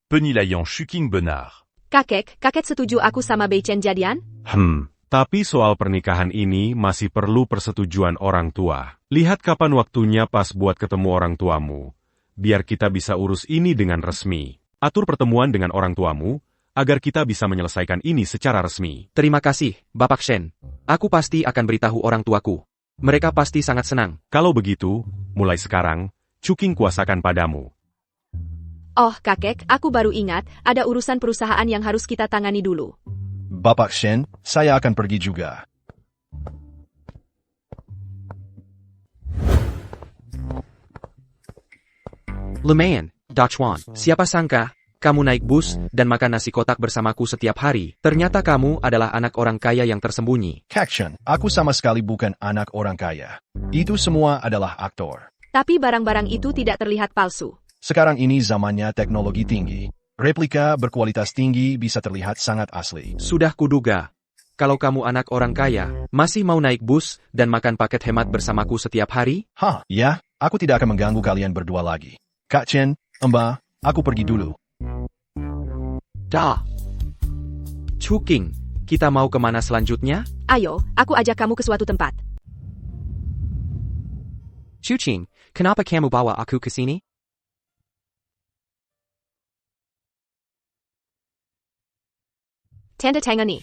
Penilayan Shuking Benar. Kakek setuju aku sama Beichen jadian? Tapi soal pernikahan ini masih perlu persetujuan orang tua. Lihat kapan waktunya pas buat ketemu orang tuamu. Biar kita bisa urus ini dengan resmi. Atur pertemuan dengan orang tuamu, agar kita bisa menyelesaikan ini secara resmi. Terima kasih, Bapak Shen. Aku pasti akan beritahu orang tuaku. Mereka pasti sangat senang. Kalau begitu, mulai sekarang, Chuking kuasakan padamu. Oh, kakek, aku baru ingat, ada urusan perusahaan yang harus kita tangani dulu. Bapak Shen, saya akan pergi juga. Lumayan, Dachuan. Siapa sangka, kamu naik bus dan makan nasi kotak bersamaku setiap hari. Ternyata kamu adalah anak orang kaya yang tersembunyi. Kak Shen, aku sama sekali bukan anak orang kaya. Itu semua adalah aktor. Tapi barang-barang itu tidak terlihat palsu. Sekarang ini zamannya teknologi tinggi. Replika berkualitas tinggi bisa terlihat sangat asli. Sudah kuduga. Kalau kamu anak orang kaya, masih mau naik bus dan makan paket hemat bersamaku setiap hari? Ya, aku tidak akan mengganggu kalian berdua lagi. Kak Chen, Mbak, aku pergi dulu. Chuking, kita mau kemana selanjutnya? Ayo, aku ajak kamu ke suatu tempat. Chuking, kenapa kamu bawa aku ke sini? Tanda tangani.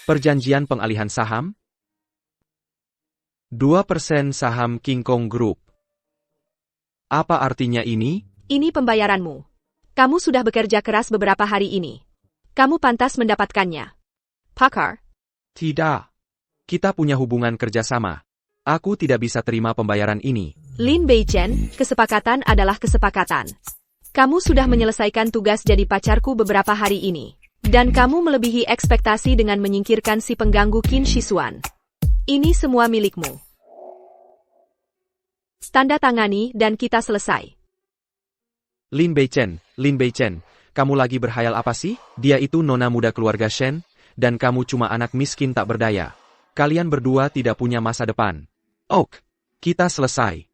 Perjanjian pengalihan saham? 2% saham King Kong Group. Apa artinya ini? Ini pembayaranmu. Kamu sudah bekerja keras beberapa hari ini. Kamu pantas mendapatkannya. Pakar. Tidak. Kita punya hubungan kerjasama. Aku tidak bisa terima pembayaran ini. Lin Beichen, kesepakatan adalah kesepakatan. Kamu sudah menyelesaikan tugas jadi pacarku beberapa hari ini. Dan kamu melebihi ekspektasi dengan menyingkirkan si pengganggu Qin Shisuan. Ini semua milikmu. Tanda tangani dan kita selesai. Lin Beichen, kamu lagi berhayal apa sih? Dia itu nona muda keluarga Shen, dan kamu cuma anak miskin tak berdaya. Kalian berdua tidak punya masa depan. Ok, kita selesai.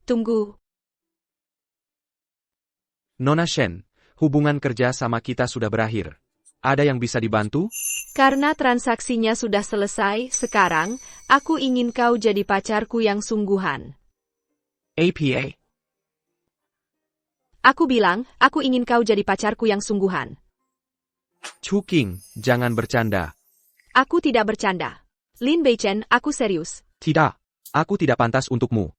Tunggu. Nona Shen, hubungan kerja sama kita sudah berakhir. Ada yang bisa dibantu? Karena transaksinya sudah selesai, sekarang, aku ingin kau jadi pacarku yang sungguhan. APA. Aku bilang, aku ingin kau jadi pacarku yang sungguhan. Chuking, jangan bercanda. Aku tidak bercanda. Lin Beichen, aku serius. Tidak, aku tidak pantas untukmu.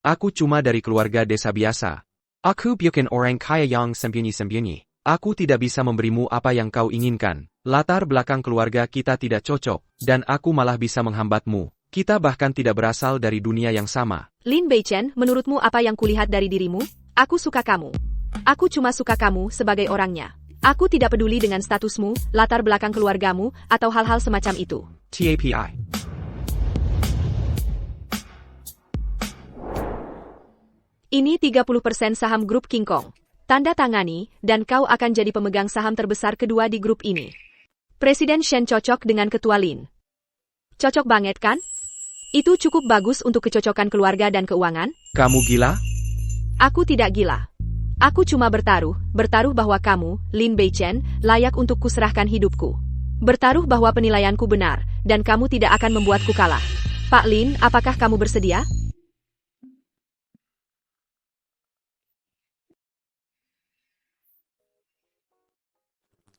Aku cuma dari keluarga desa biasa. Aku bukan orang kaya yang sembunyi-sembunyi. Aku tidak bisa memberimu apa yang kau inginkan. Latar belakang keluarga kita tidak cocok, dan aku malah bisa menghambatmu. Kita bahkan tidak berasal dari dunia yang sama. Lin Beichen, menurutmu apa yang kulihat dari dirimu? Aku suka kamu. Aku cuma suka kamu sebagai orangnya. Aku tidak peduli dengan statusmu, latar belakang keluargamu, atau hal-hal semacam itu. TAPI. Ini 30% saham grup King Kong. Tanda tangani, dan kau akan jadi pemegang saham terbesar kedua di grup ini. Presiden Shen cocok dengan Ketua Lin. Cocok banget kan? Itu cukup bagus untuk kecocokan keluarga dan keuangan? Kamu gila? Aku tidak gila. Aku cuma bertaruh bahwa kamu, Lin Beichen, layak untuk kuserahkan hidupku. Bertaruh bahwa penilaianku benar, dan kamu tidak akan membuatku kalah. Pak Lin, apakah kamu bersedia?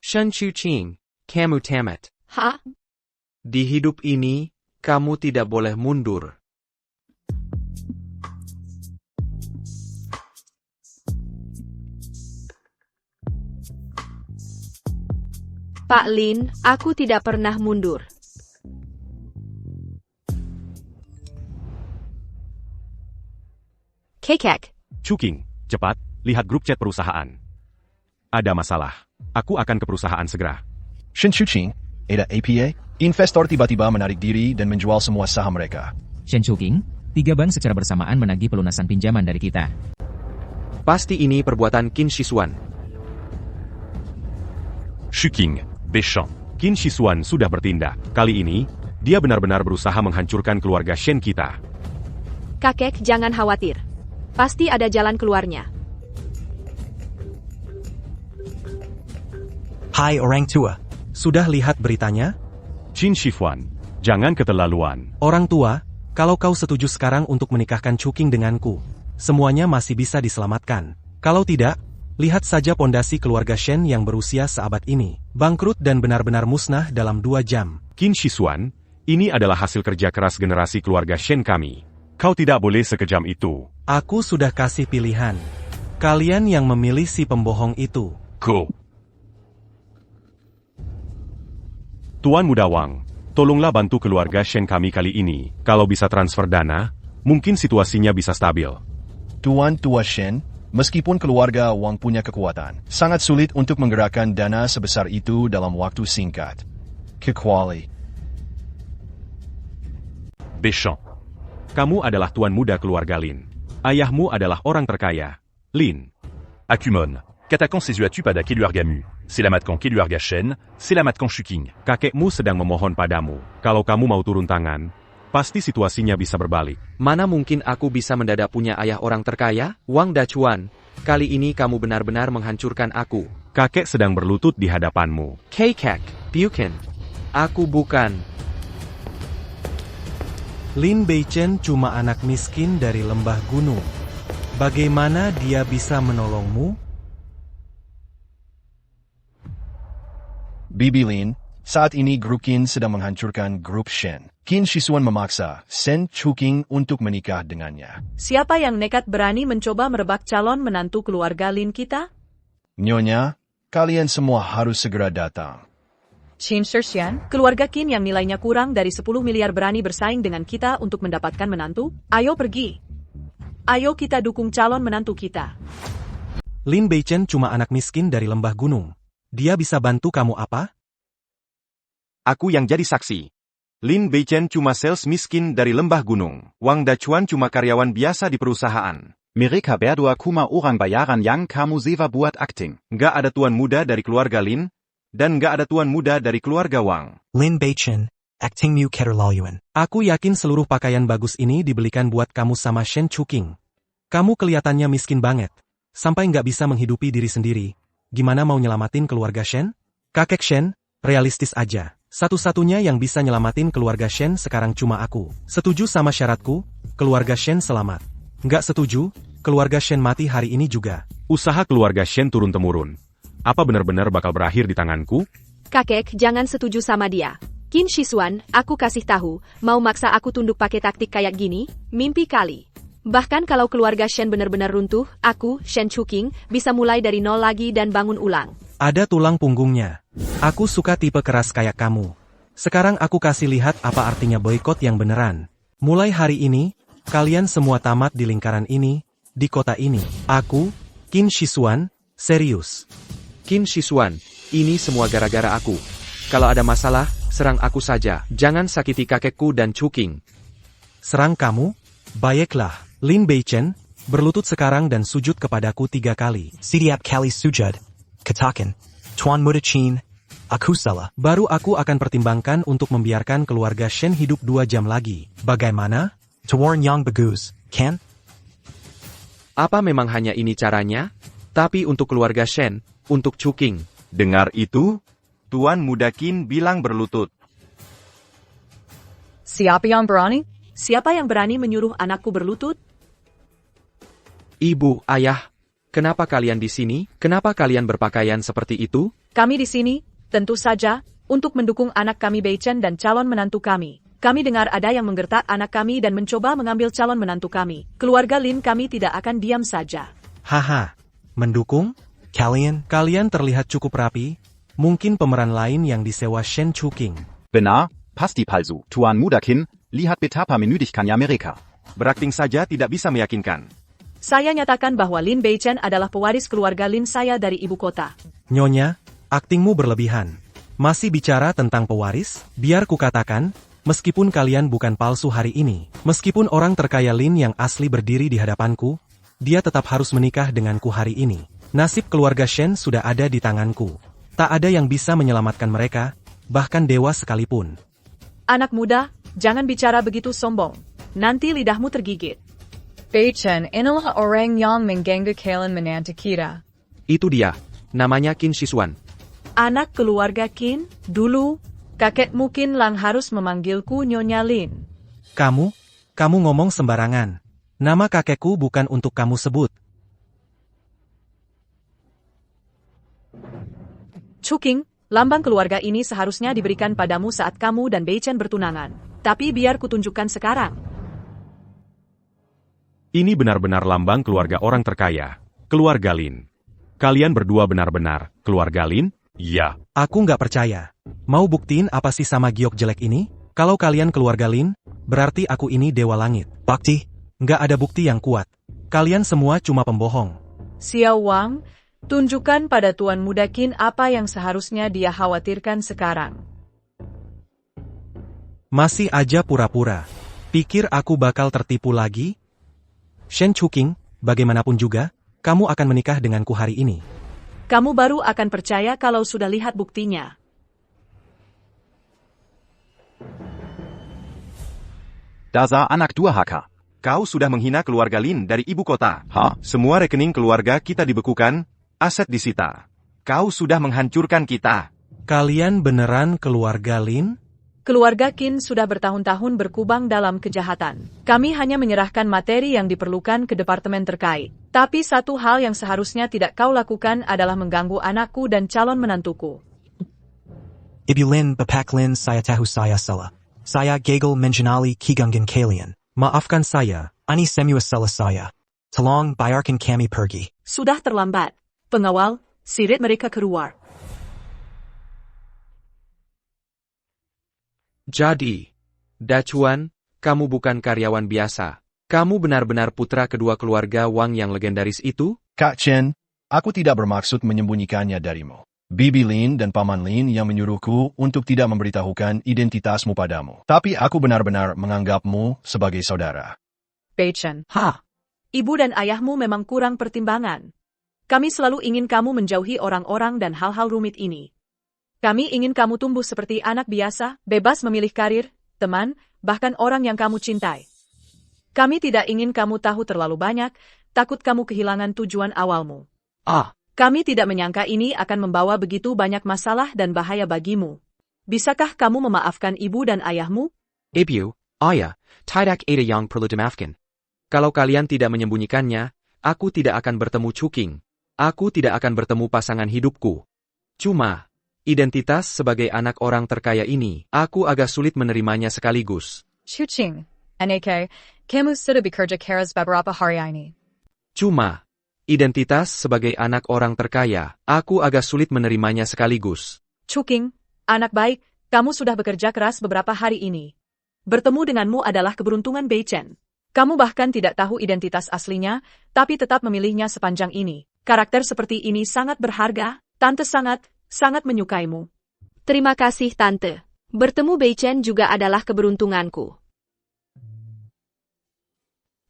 Shen Chuqing, kamu tamat. Hah? Di hidup ini, kamu tidak boleh mundur. Pak Lin, aku tidak pernah mundur. Kekek. Chuking, cepat, lihat grup chat perusahaan. Ada masalah. Aku akan ke perusahaan segera. Shen Chuqing, ada APA? Investor tiba-tiba menarik diri dan menjual semua saham mereka. Shen Chuking, 3 bank secara bersamaan menagih pelunasan pinjaman dari kita. Pasti ini perbuatan Qin Shisuan. Chuking, Beichen. Qin Shisuan sudah bertindak. Kali ini, dia benar-benar berusaha menghancurkan keluarga Shen kita. Kakek, jangan khawatir. Pasti ada jalan keluarnya. Hai orang tua. Sudah lihat beritanya? Qin Shisuan, jangan keterlaluan. Orang tua, kalau kau setuju sekarang untuk menikahkan Chuking denganku, semuanya masih bisa diselamatkan. Kalau tidak, lihat saja pondasi keluarga Shen yang berusia seabad ini, bangkrut dan benar-benar musnah dalam 2 jam. Qin Shisuan, ini adalah hasil kerja keras generasi keluarga Shen kami. Kau tidak boleh sekejam itu. Aku sudah kasih pilihan. Kalian yang memilih si pembohong itu. Go. Tuan Muda Wang, tolonglah bantu keluarga Shen kami kali ini. Kalau bisa transfer dana, mungkin situasinya bisa stabil. Tuan Tua Shen, meskipun keluarga Wang punya kekuatan, sangat sulit untuk menggerakkan dana sebesar itu dalam waktu singkat. Kecuali Beichen, kamu adalah tuan muda keluarga Lin. Ayahmu adalah orang terkaya. Lin. Akumon, qu'attaquant ses yeux à Tupada Keluargamu. C'est la matkan Keluarga Shen, c'est la matkan Chuking. Kakekmu sedang memohon padamu. Kalau kamu mau turun tangan, pasti situasinya bisa berbalik. Mana mungkin aku bisa mendadak punya ayah orang terkaya? Wang Dachuan, kali ini kamu benar-benar menghancurkan aku. Kakek sedang berlutut di hadapanmu. Kekek, bukan. Aku bukan. Lin Beichen cuma anak miskin dari lembah gunung. Bagaimana dia bisa menolongmu? Bibi Lin, saat ini grup Qin sedang menghancurkan grup Shen. Qin Shisuan memaksa Shen Chuking untuk menikah dengannya. Siapa yang nekat berani mencoba merebak calon menantu keluarga Lin kita? Nyonya, kalian semua harus segera datang. Qin Shixian, keluarga Qin yang nilainya kurang dari 10 miliar berani bersaing dengan kita untuk mendapatkan menantu? Ayo pergi. Ayo kita dukung calon menantu kita. Lin Beichen cuma anak miskin dari lembah gunung. Dia bisa bantu kamu apa? Aku yang jadi saksi. Lin Beichen cuma sales miskin dari lembah gunung. Wang Dachuan cuma karyawan biasa di perusahaan. Mereka berdua cuma orang bayaran yang kamu sewa buat acting. Nggak ada tuan muda dari keluarga Lin, dan nggak ada tuan muda dari keluarga Wang. Lin Beichen, actingmu keterlaluan. Aku yakin seluruh pakaian bagus ini dibelikan buat kamu sama Shen Chuking. Kamu kelihatannya miskin banget. Sampai nggak bisa menghidupi diri sendiri. Gimana mau nyelamatin keluarga Shen? Kakek Shen, realistis aja. Satu-satunya yang bisa nyelamatin keluarga Shen sekarang cuma aku. Setuju sama syaratku, keluarga Shen selamat. Nggak setuju, keluarga Shen mati hari ini juga. Usaha keluarga Shen turun-temurun. Apa benar-benar bakal berakhir di tanganku? Kakek, jangan setuju sama dia. Qin Shisuan, aku kasih tahu, mau maksa aku tunduk pakai taktik kayak gini? Mimpi kali. Bahkan kalau keluarga Shen benar-benar runtuh, aku, Shen Chuking, bisa mulai dari nol lagi dan bangun ulang. Ada tulang punggungnya. Aku suka tipe keras kayak kamu. Sekarang aku kasih lihat apa artinya boykot yang beneran. Mulai hari ini, kalian semua tamat di lingkaran ini, di kota ini. Aku, Qin Shisuan, serius. Qin Shisuan, ini semua gara-gara aku. Kalau ada masalah, serang aku saja. Jangan sakiti kakekku dan Chuking. Serang kamu? Baiklah. Lin Beichen, berlutut sekarang dan sujud kepadaku 3 kali. Setiap kali sujud, katakan, Tuan Muda Qin, aku salah. Baru aku akan pertimbangkan untuk membiarkan keluarga Shen hidup 2 jam lagi. Bagaimana? Tuan yang bagus, kan? Apa memang hanya ini caranya? Tapi untuk keluarga Shen, untuk Chuking. Dengar itu? Tuan Muda Qin bilang berlutut. Siapa yang berani? Siapa yang berani menyuruh anakku berlutut? Ibu, ayah, kenapa kalian di sini? Kenapa kalian berpakaian seperti itu? Kami di sini, tentu saja, untuk mendukung anak kami Beichen dan calon menantu kami. Kami dengar ada yang menggertak anak kami dan mencoba mengambil calon menantu kami. Keluarga Lin kami tidak akan diam saja. Haha, mendukung? Kalian terlihat cukup rapi. Mungkin pemeran lain yang disewa Shen Chuking. Benar, pasti palsu. Tuan Muda Qin, lihat betapa menudihkannya mereka. Berakting saja tidak bisa meyakinkan. Saya nyatakan bahwa Lin Beichen adalah pewaris keluarga Lin saya dari ibu kota. Nyonya, aktingmu berlebihan. Masih bicara tentang pewaris? Biar kukatakan, meskipun kalian bukan palsu hari ini, meskipun orang terkaya Lin yang asli berdiri di hadapanku, dia tetap harus menikah denganku hari ini. Nasib keluarga Shen sudah ada di tanganku. Tak ada yang bisa menyelamatkan mereka, bahkan dewa sekalipun. Anak muda, jangan bicara begitu sombong. Nanti lidahmu tergigit. Beichen, inilah orang yang menggenggakan menantu kita. Itu dia, namanya Qin Shisuan. Anak keluarga Qin, dulu, kakekmu Qin Lang harus memanggilku Nyonya Lin. Kamu ngomong sembarangan. Nama kakekku bukan untuk kamu sebut. Chuking, lambang keluarga ini seharusnya diberikan padamu saat kamu dan Beichen bertunangan. Tapi biar kutunjukkan sekarang. Ini benar-benar lambang keluarga orang terkaya. Keluarga Lin. Kalian berdua benar-benar keluarga Lin? Ya. Aku nggak percaya. Mau buktiin apa sih sama giok jelek ini? Kalau kalian keluarga Lin, berarti aku ini dewa langit. Bakti? Nggak ada bukti yang kuat. Kalian semua cuma pembohong. Xiao Wang, tunjukkan pada Tuan Muda Qin apa yang seharusnya dia khawatirkan sekarang. Masih aja pura-pura. Pikir aku bakal tertipu lagi? Shen Chuking, bagaimanapun juga, kamu akan menikah denganku hari ini. Kamu baru akan percaya kalau sudah lihat buktinya. Dasar anak durhaka. Kau sudah menghina keluarga Lin dari ibu kota. Ha? Semua rekening keluarga kita dibekukan, aset disita. Kau sudah menghancurkan kita. Kalian beneran keluarga Lin? Keluarga Qin sudah bertahun-tahun berkubang dalam kejahatan. Kami hanya menyerahkan materi yang diperlukan ke departemen terkait. Tapi satu hal yang seharusnya tidak kau lakukan adalah mengganggu anakku dan calon menantuku. Ibu Lin Bapak Lin saya tahu saya salah. Saya gagal mengenali Kigungan kalian. Maafkan saya. Ani semua salah saya. Tolong bayarkan kami pergi. Sudah terlambat. Pengawal, sirit mereka keluar. Jadi, Dachuan, kamu bukan karyawan biasa. Kamu benar-benar putra kedua keluarga Wang yang legendaris itu? Kak Chen, aku tidak bermaksud menyembunyikannya darimu. Bibi Lin dan Paman Lin yang menyuruhku untuk tidak memberitahukan identitasmu padamu. Tapi aku benar-benar menganggapmu sebagai saudara. Beichen. Ibu dan ayahmu memang kurang pertimbangan. Kami selalu ingin kamu menjauhi orang-orang dan hal-hal rumit ini. Kami ingin kamu tumbuh seperti anak biasa, bebas memilih karir, teman, bahkan orang yang kamu cintai. Kami tidak ingin kamu tahu terlalu banyak, takut kamu kehilangan tujuan awalmu. Kami tidak menyangka ini akan membawa begitu banyak masalah dan bahaya bagimu. Bisakah kamu memaafkan ibu dan ayahmu? Ibu, ayah, tidak ada yang perlu dimaafkan. Kalau kalian tidak menyembunyikannya, aku tidak akan bertemu Chuking. Aku tidak akan bertemu pasangan hidupku. Cuma, identitas sebagai anak orang terkaya ini, aku agak sulit menerimanya sekaligus. Chuching. NAK. Kamu sudah bekerja keras beberapa hari ini. Cuma, identitas sebagai anak orang terkaya, aku agak sulit menerimanya sekaligus. Chuking, anak baik, kamu sudah bekerja keras beberapa hari ini. Bertemu denganmu adalah keberuntungan Beichen. Kamu bahkan tidak tahu identitas aslinya, tapi tetap memilihnya sepanjang ini. Karakter seperti ini sangat berharga, Tante sangat menyukaimu. Terima kasih, Tante. Bertemu Beichen juga adalah keberuntunganku.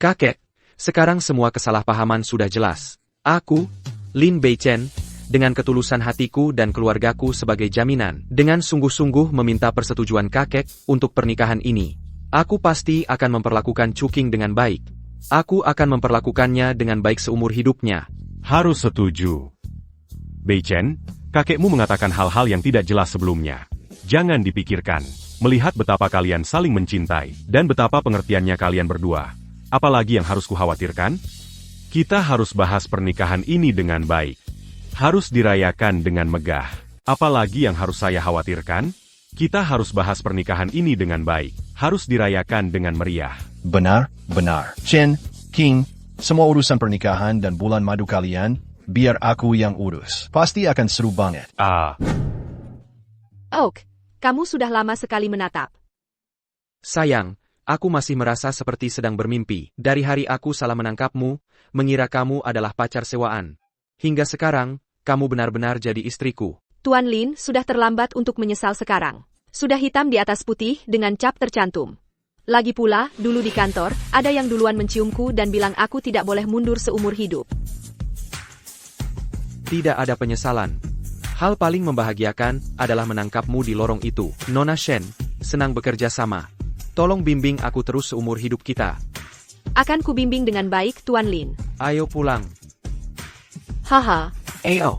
Kakek, sekarang semua kesalahpahaman sudah jelas. Aku, Lin Beichen, dengan ketulusan hatiku dan keluargaku sebagai jaminan, dengan sungguh-sungguh meminta persetujuan kakek untuk pernikahan ini. Aku pasti akan memperlakukan Chuking dengan baik. Aku akan memperlakukannya dengan baik seumur hidupnya. Harus setuju. Beichen, kakekmu mengatakan hal-hal yang tidak jelas sebelumnya. Jangan dipikirkan. Melihat betapa kalian saling mencintai, dan betapa pengertiannya kalian berdua. Apalagi yang harus kukhawatirkan? Kita harus bahas pernikahan ini dengan baik. Harus dirayakan dengan megah. Apalagi yang harus saya khawatirkan? Kita harus bahas pernikahan ini dengan baik. Harus dirayakan dengan meriah. Benar. Chen, King, semua urusan pernikahan dan bulan madu kalian, biar aku yang urus. Pasti akan seru banget. Oak, kamu sudah lama sekali menatap. Sayang, aku masih merasa seperti sedang bermimpi. Dari hari aku salah menangkapmu, mengira kamu adalah pacar sewaan. Hingga sekarang, kamu benar-benar jadi istriku. Tuan Lin sudah terlambat untuk menyesal sekarang. Sudah hitam di atas putih dengan cap tercantum. Lagi pula, dulu di kantor, ada yang duluan menciumku dan bilang aku tidak boleh mundur seumur hidup. Tidak ada penyesalan. Hal paling membahagiakan adalah menangkapmu di lorong itu. Nona Shen, senang bekerja sama. Tolong bimbing aku terus seumur hidup kita. Akan kubimbing dengan baik, Tuan Lin. Ayo pulang. Haha. Ayo.